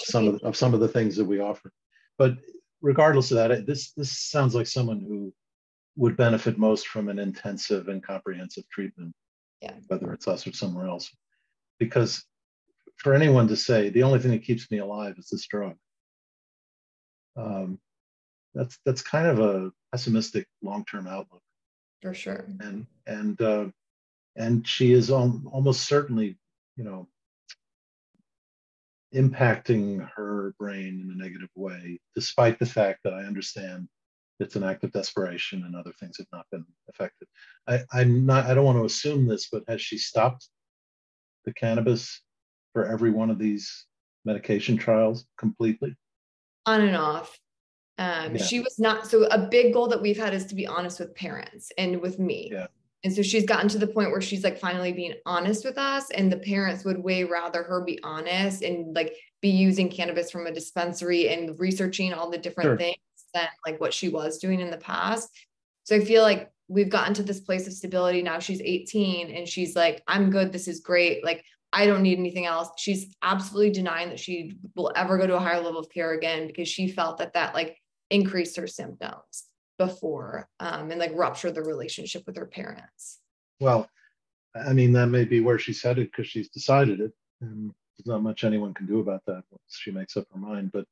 some of the things that we offer. But regardless of that, this sounds like someone who would benefit most from an intensive and comprehensive treatment, yeah, whether it's us or somewhere else. Because for anyone to say the only thing that keeps me alive is this drug, that's kind of a pessimistic long-term outlook. For sure. And she is almost certainly, impacting her brain in a negative way, despite the fact that I understand it's an act of desperation and other things have not been affected. I don't want to assume this, but has she stopped the cannabis for every one of these medication trials completely? On and off. She was not. So a big goal that we've had is to be honest with parents and with me. Yeah. And so she's gotten to the point where she's like finally being honest with us, and the parents would way rather her be honest and like be using cannabis from a dispensary and researching all the different things than like what she was doing in the past. So I feel like we've gotten to this place of stability. Now she's 18 and she's like, I'm good. This is great. Like, I don't need anything else. She's absolutely denying that she will ever go to a higher level of care again, because she felt that like increased her symptoms before, and like rupture the relationship with her parents. Well, I mean, that may be where she's headed because she's decided it, and there's not much anyone can do about that once she makes up her mind. But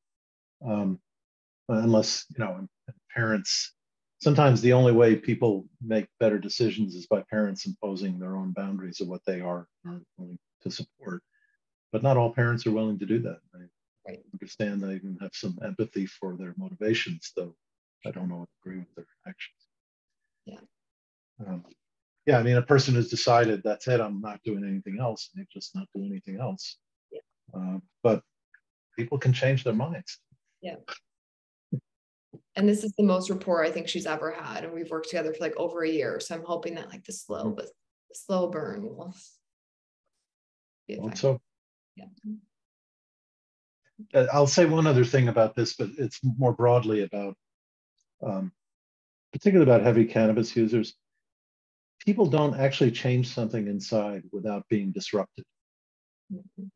unless, parents, sometimes the only way people make better decisions is by parents imposing their own boundaries of what they are willing to support. But not all parents are willing to do that. I understand they even have some empathy for their motivations, though I don't always agree with their actions. Yeah. I mean, a person has decided, that's it, I'm not doing anything else, and they just not do anything else. Yeah. But people can change their minds. Yeah. And this is the most rapport I think she's ever had, and we've worked together for like over a year. So I'm hoping that like the slow burn will be effective. So. Yeah. I'll say one other thing about this, but it's more broadly about, particularly about heavy cannabis users. People don't actually change something inside without being disrupted. Mm-hmm.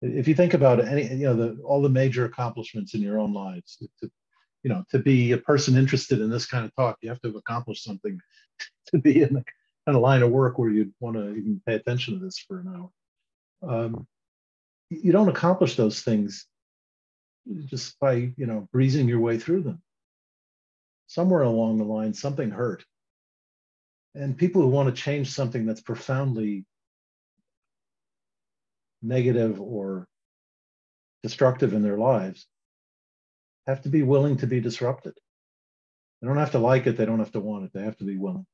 If you think about any, all the major accomplishments in your own lives, to be a person interested in this kind of talk, you have to have accomplished something to be in the kind of line of work where you'd want to even pay attention to this for an hour. You don't accomplish those things just by, breezing your way through them. Somewhere along the line, something hurt. And people who want to change something that's profoundly negative or destructive in their lives have to be willing to be disrupted. They don't have to like it. They don't have to want it. They have to be willing.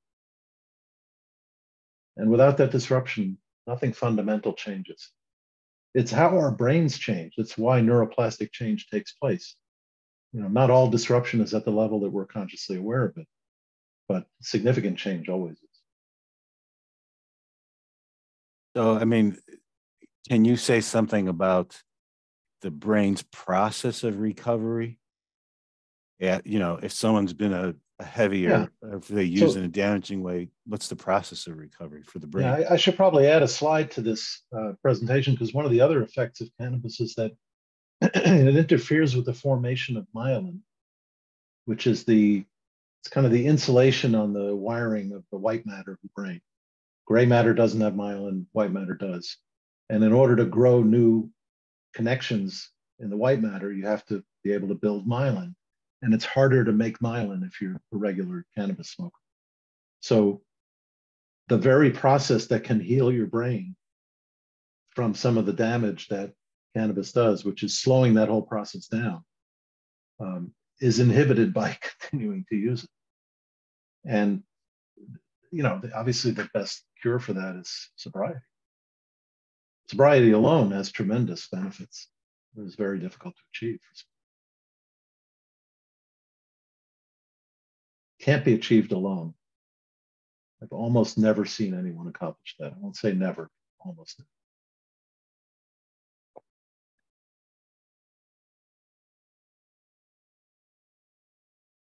And without that disruption, nothing fundamental changes. It's how our brains change. It's why neuroplastic change takes place. Not all disruption is at the level that we're consciously aware of it, but significant change always is. So, I mean, can you say something about the brain's process of recovery? Yeah, if someone's been a heavier, or if they use in a damaging way, what's the process of recovery for the brain? Yeah, I should probably add a slide to this presentation, because one of the other effects of cannabis is that it interferes with the formation of myelin, which is it's kind of the insulation on the wiring of the white matter of the brain. Gray matter doesn't have myelin, white matter does. And in order to grow new connections in the white matter, you have to be able to build myelin. and it's harder to make myelin if you're a regular cannabis smoker. So the very process that can heal your brain from some of the damage that cannabis does, which is slowing that whole process down, is inhibited by continuing to use it. And, you know, obviously the best cure for that is sobriety. Sobriety alone has tremendous benefits. It is very difficult to achieve. Can't be achieved alone. I've almost never seen anyone accomplish that. I won't say never, almost never.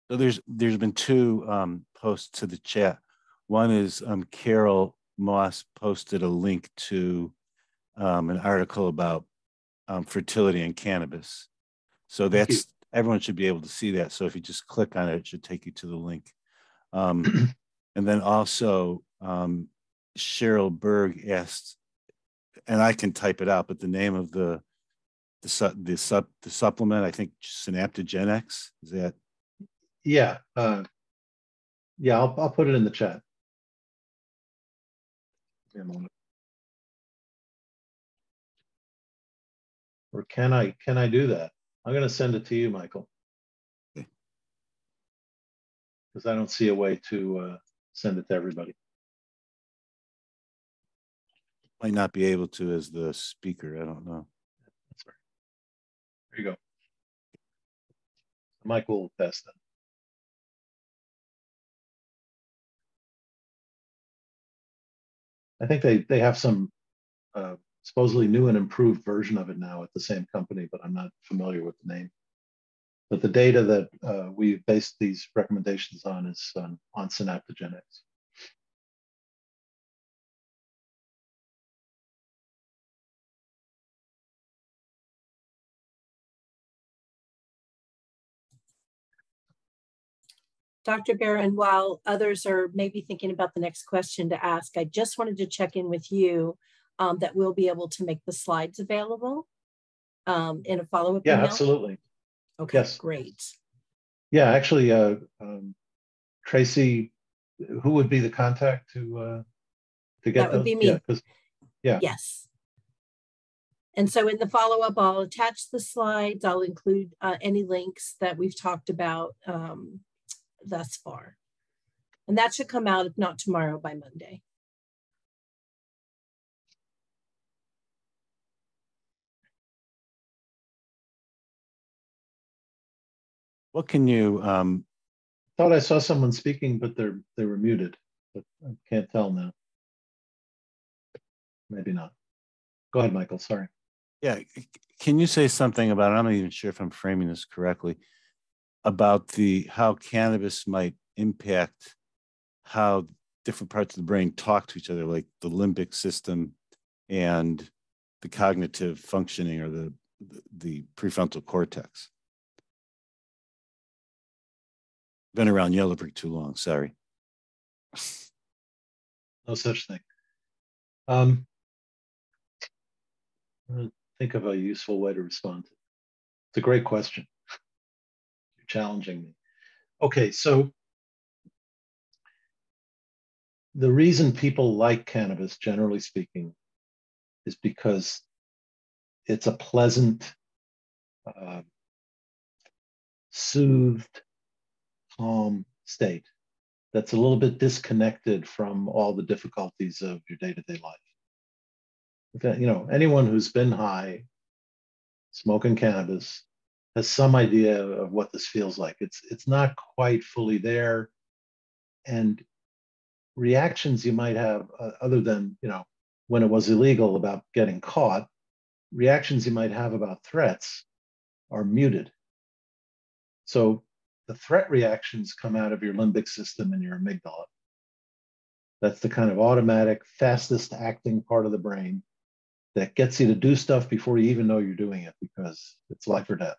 So there's been two posts to the chat. One is Carol Moss posted a link to an article about fertility and cannabis. So that's, everyone should be able to see that. So if you just click on it, it should take you to the link. And then also Cheryl Berg asked, and I can type it out, but the name of the supplement, I think Synaptogenix, is that? Yeah, yeah, I'll put it in the chat. Or can I do that? I'm going to send it to you, Michael, because I don't see a way to send it to everybody. Might not be able to as the speaker. I don't know. That's right. There you go. Michael will test that. I think they have some supposedly new and improved version of it now at the same company, but I'm not familiar with the name. But the data that we've based these recommendations on is on Synaptogenix. Dr. Barron, while others are maybe thinking about the next question to ask, I just wanted to check in with you that we'll be able to make the slides available in a follow-up email. Yeah, absolutely. Okay, yes. Great. Yeah, actually, Tracy, who would be the contact to get that would those? be me. Yeah. Yes. And so in the follow-up, I'll attach the slides. I'll include any links that we've talked about thus far. And that should come out, if not tomorrow, by Monday. What can you Thought I saw someone speaking, but they were muted, but I can't tell now. Maybe not. Go ahead, Michael, sorry. Yeah, can you say something about, I'm not even sure if I'm framing this correctly, about how cannabis might impact how different parts of the brain talk to each other, like the limbic system and the cognitive functioning, or the prefrontal cortex? Been around Yellow Brick too long, sorry. No such thing. Think of a useful way to respond to it. It's a great question. You're challenging me. Okay, so the reason people like cannabis, generally speaking, is because it's a pleasant, soothed, calm state that's a little bit disconnected from all the difficulties of your day-to-day life. You know, anyone who's been high, smoking cannabis, has some idea of what this feels like. It's not quite fully there, and reactions you might have, other than, you know, when it was illegal about getting caught, reactions you might have about threats are muted. So the threat reactions come out of your limbic system and your amygdala. That's the kind of automatic, fastest acting part of the brain that gets you to do stuff before you even know you're doing it, because it's life or death.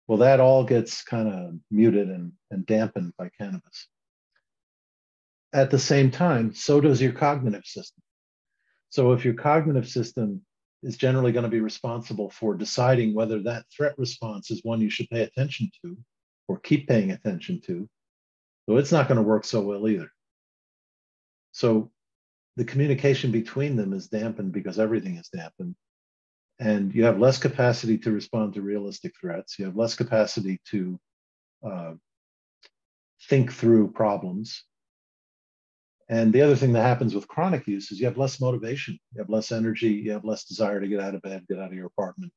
Well, that all gets kind of muted and dampened by cannabis. At the same time, so does your cognitive system. So if your cognitive system is generally going to be responsible for deciding whether that threat response is one you should pay attention to, or keep paying attention to. So it's not going to work so well either. So the communication between them is dampened because everything is dampened. And you have less capacity to respond to realistic threats. You have less capacity to think through problems. And the other thing that happens with chronic use is you have less motivation, you have less energy, you have less desire to get out of bed, get out of your apartment,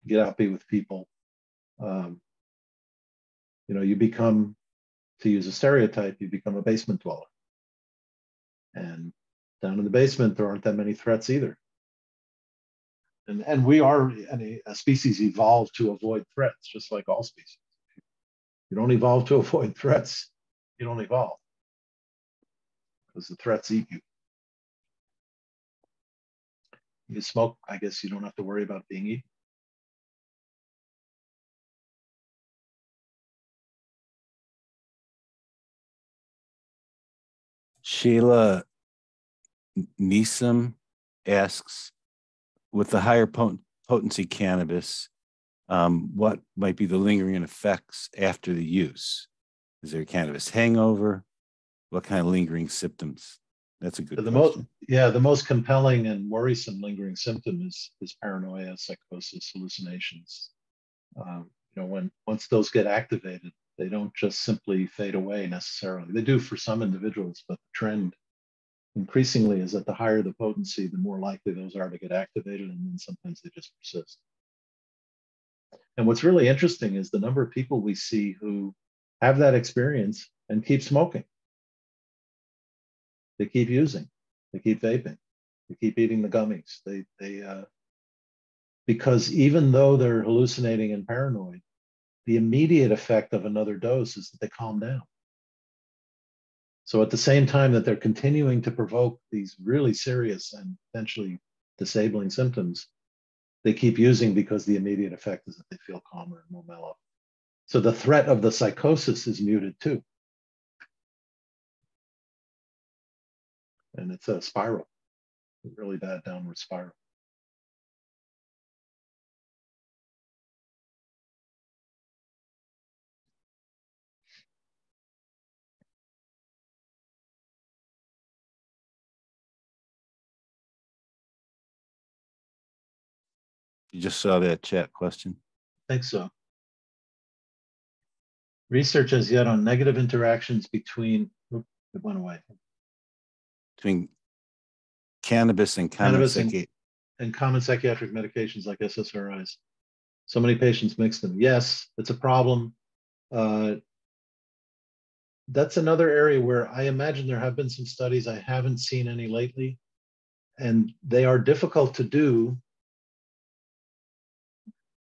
get out, be with people. You become, to use a stereotype, you become a basement dweller. And down in the basement, there aren't that many threats either. And we are a species evolved to avoid threats, just like all species. You don't evolve to avoid threats, you don't evolve, because the threats eat you. You smoke, I guess you don't have to worry about being eaten. Sheila Neeson asks, with the higher potency cannabis, what might be the lingering effects after the use? Is there a cannabis hangover? What kind of lingering symptoms? That's a good question. The most compelling and worrisome lingering symptom is paranoia, psychosis, hallucinations. Once those get activated, they don't just simply fade away necessarily. They do for some individuals, but the trend increasingly is that the higher the potency, the more likely those are to get activated, and then sometimes they just persist. And what's really interesting is the number of people we see who have that experience and keep smoking. They keep using, they keep vaping, they keep eating the gummies. Because even though they're hallucinating and paranoid, the immediate effect of another dose is that they calm down. So at the same time that they're continuing to provoke these really serious and potentially disabling symptoms, they keep using because the immediate effect is that they feel calmer and more mellow. So the threat of the psychosis is muted too. And it's a spiral, a really bad downward spiral. You just saw that chat question. I think so. Research as yet on negative interactions between, it went away. Between cannabis and common psychiatric medications like SSRIs. So many patients mix them. Yes, it's a problem. That's another area where I imagine there have been some studies. I haven't seen any lately, and they are difficult to do.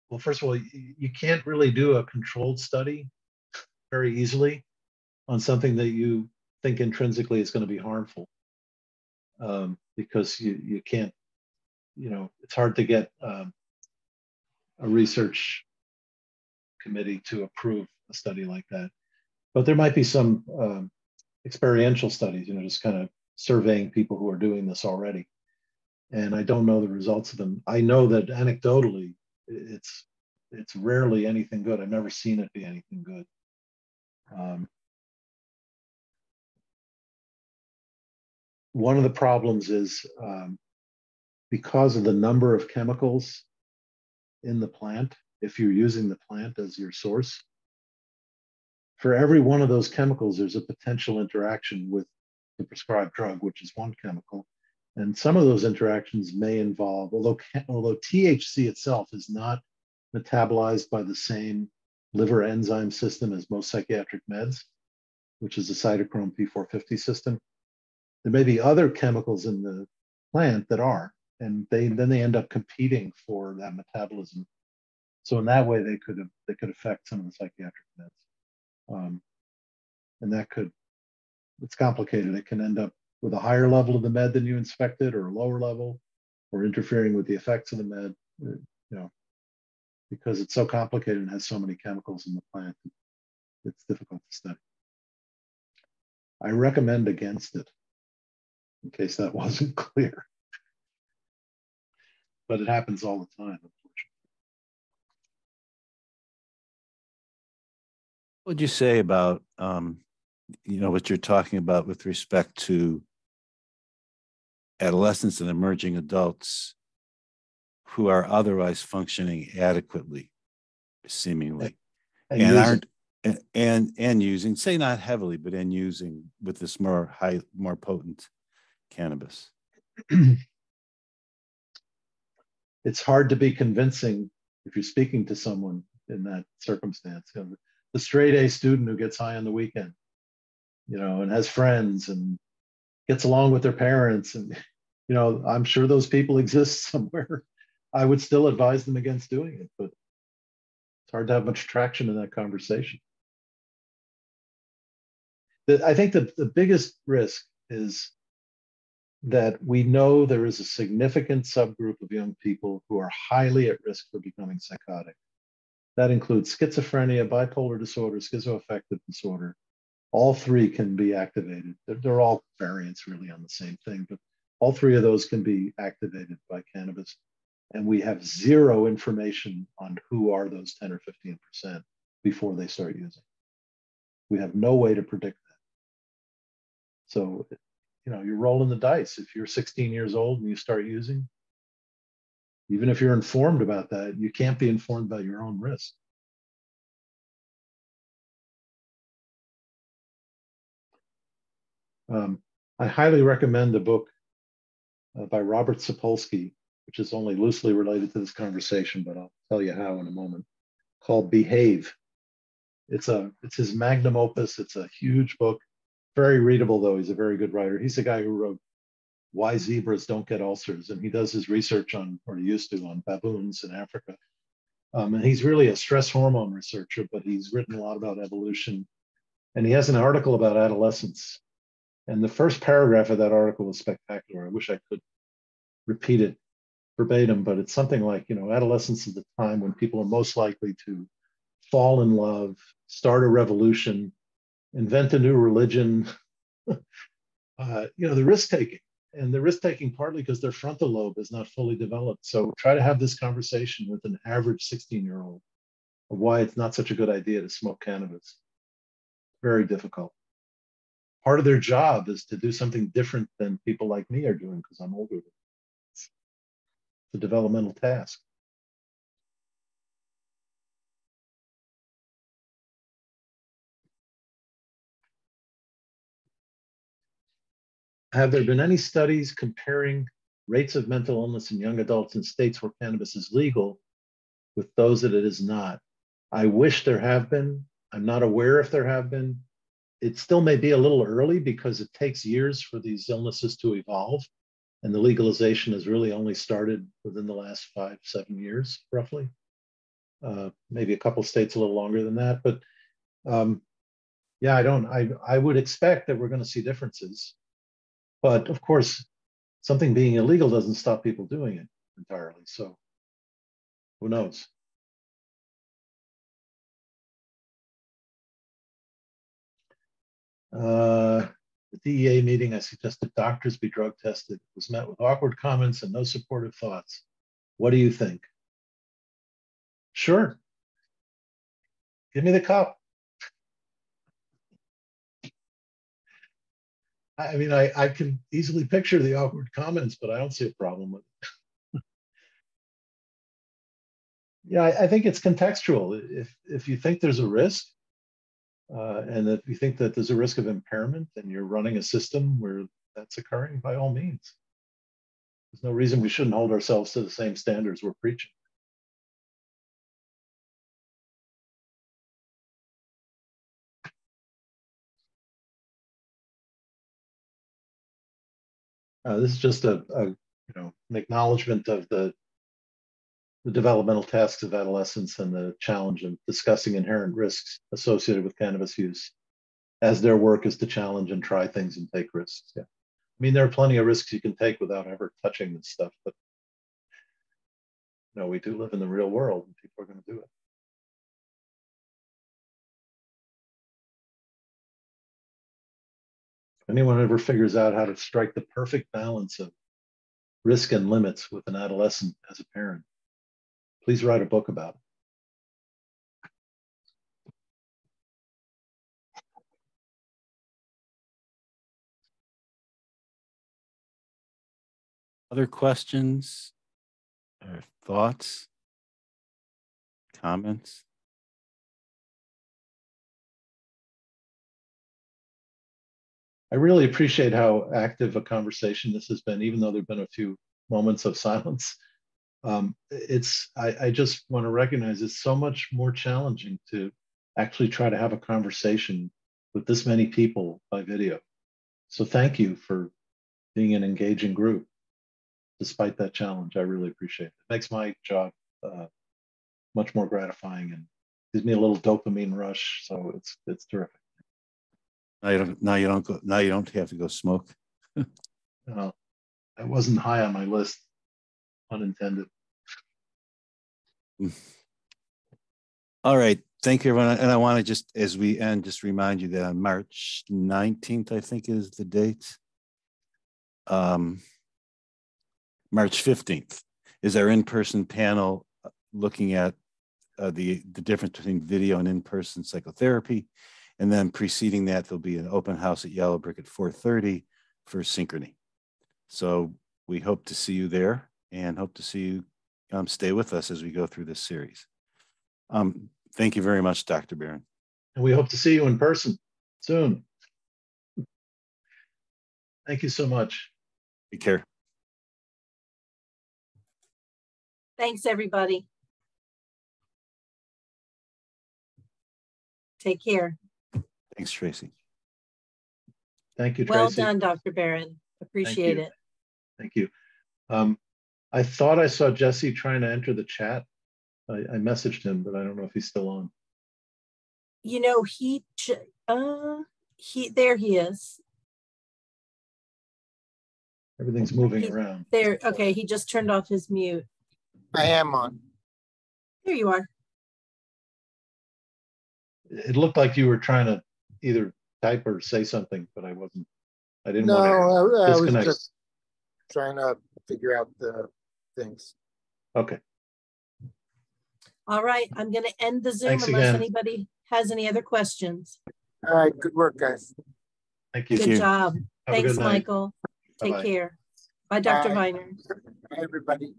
Well, first of all, you can't really do a controlled study very easily on something that you think intrinsically is going to be harmful, because you can't, it's hard to get a research committee to approve a study like that. But there might be some experiential studies, just kind of surveying people who are doing this already. And I don't know the results of them. I know that anecdotally, it's rarely anything good. I've never seen it be anything good. One of the problems is because of the number of chemicals in the plant, if you're using the plant as your source, for every one of those chemicals, there's a potential interaction with the prescribed drug, which is one chemical. And some of those interactions may involve, although THC itself is not metabolized by the same liver enzyme system as most psychiatric meds, which is the cytochrome P450 system, there may be other chemicals in the plant that are, and then they end up competing for that metabolism. So in that way, they could affect some of the psychiatric meds. And it's complicated. It can end up with a higher level of the med than you inspected, or a lower level, or interfering with the effects of the med, because it's so complicated and has so many chemicals in the plant, it's difficult to study. I recommend against it, in case that wasn't clear. But it happens all the time, unfortunately. What would you say about, what you're talking about with respect to adolescents and emerging adults who are otherwise functioning adequately, seemingly, and aren't and using, say not heavily, but in using with this more potent cannabis? It's hard to be convincing if you're speaking to someone in that circumstance. The straight A student who gets high on the weekend, and has friends and gets along with their parents, and I'm sure those people exist somewhere. I would still advise them against doing it, but it's hard to have much traction in that conversation. I think that the biggest risk is that we know there is a significant subgroup of young people who are highly at risk for becoming psychotic. That includes schizophrenia, bipolar disorder, schizoaffective disorder. All three can be activated. They're all variants really on the same thing, but all three of those can be activated by cannabis. And we have zero information on who are those 10 or 15% before they start using. We have no way to predict that. So, you're rolling the dice. If you're 16 years old and you start using, even if you're informed about that, you can't be informed about your own risk. I highly recommend a book by Robert Sapolsky, which is only loosely related to this conversation, but I'll tell you how in a moment, called Behave. It's his magnum opus. It's a huge book, very readable though. He's a very good writer. He's the guy who wrote Why Zebras Don't Get Ulcers, and he does his research on, or he used to, on baboons in Africa. And he's really a stress hormone researcher, but he's written a lot about evolution. And he has an article about adolescence. And the first paragraph of that article was spectacular. I wish I could repeat it verbatim, but it's something like, adolescence is the time when people are most likely to fall in love, start a revolution, invent a new religion, the risk taking. And the risk taking partly because their frontal lobe is not fully developed. So try to have this conversation with an average 16-year-old of why it's not such a good idea to smoke cannabis. Very difficult. Part of their job is to do something different than people like me are doing because I'm older. It's a developmental task. Have there been any studies comparing rates of mental illness in young adults in states where cannabis is legal with those that it is not? I wish there have been. I'm not aware if there have been. It still may be a little early because it takes years for these illnesses to evolve. And the legalization has really only started within the last 5-7 years, roughly. Maybe a couple states a little longer than that. But I would expect that we're going to see differences. But of course, something being illegal doesn't stop people doing it entirely. So who knows? The DEA meeting, I suggested doctors be drug tested. It was met with awkward comments and no supportive thoughts. What do you think? Sure. Give me the cup. I mean, I can easily picture the awkward comments, but I don't see a problem with it. Yeah, I think it's contextual. If you think there's a risk, and that you think that there's a risk of impairment and you're running a system where that's occurring, by all means. There's no reason we shouldn't hold ourselves to the same standards we're preaching. This is just an acknowledgement of the developmental tasks of adolescence and the challenge of discussing inherent risks associated with cannabis use, as their work is to challenge and try things and take risks. Yeah. I mean, there are plenty of risks you can take without ever touching this stuff, but we do live in the real world and people are going to do it. If anyone ever figures out how to strike the perfect balance of risk and limits with an adolescent as a parent, please write a book about it. Other questions or thoughts, comments? I really appreciate how active a conversation this has been, even though there've been a few moments of silence. I just want to recognize it's so much more challenging to actually try to have a conversation with this many people by video. So thank you for being an engaging group. Despite that challenge, I really appreciate it. It makes my job much more gratifying and gives me a little dopamine rush. So it's terrific. Now you don't have to go smoke. That wasn't high on my list, unintended. All right. Thank you, everyone. And I want to just, as we end, just remind you that on March 19th, I think is the date. March 15th is our in-person panel looking at the difference between video and in-person psychotherapy. And then preceding that, there'll be an open house at Yellow Brick at 4:30 for Synchrony. So we hope to see you there and hope to see you stay with us as we go through this series. Thank you very much, Dr. Barron. And we hope to see you in person soon. Thank you so much. Take care. Thanks, everybody. Take care. Thanks, Tracy. Thank you, Tracy. Well done, Dr. Barron. Appreciate it. Thank you. I thought I saw Jesse trying to enter the chat. I messaged him, but I don't know if he's still on. You know, there he is. Everything's moving around. There, okay, he just turned off his mute. I am on. There you are. It looked like you were trying to either type or say something, but I wasn't. I didn't No, want to disconnect. I was just trying to figure out the things. Okay. All right, I'm going to end the Zoom Thanks unless again. anybody has any other questions. All right, good work, guys. Thank you. Good job. Have a Thanks, good night. Michael. Bye-bye. Take care. Bye, Dr. Bye. Viner. Bye, everybody.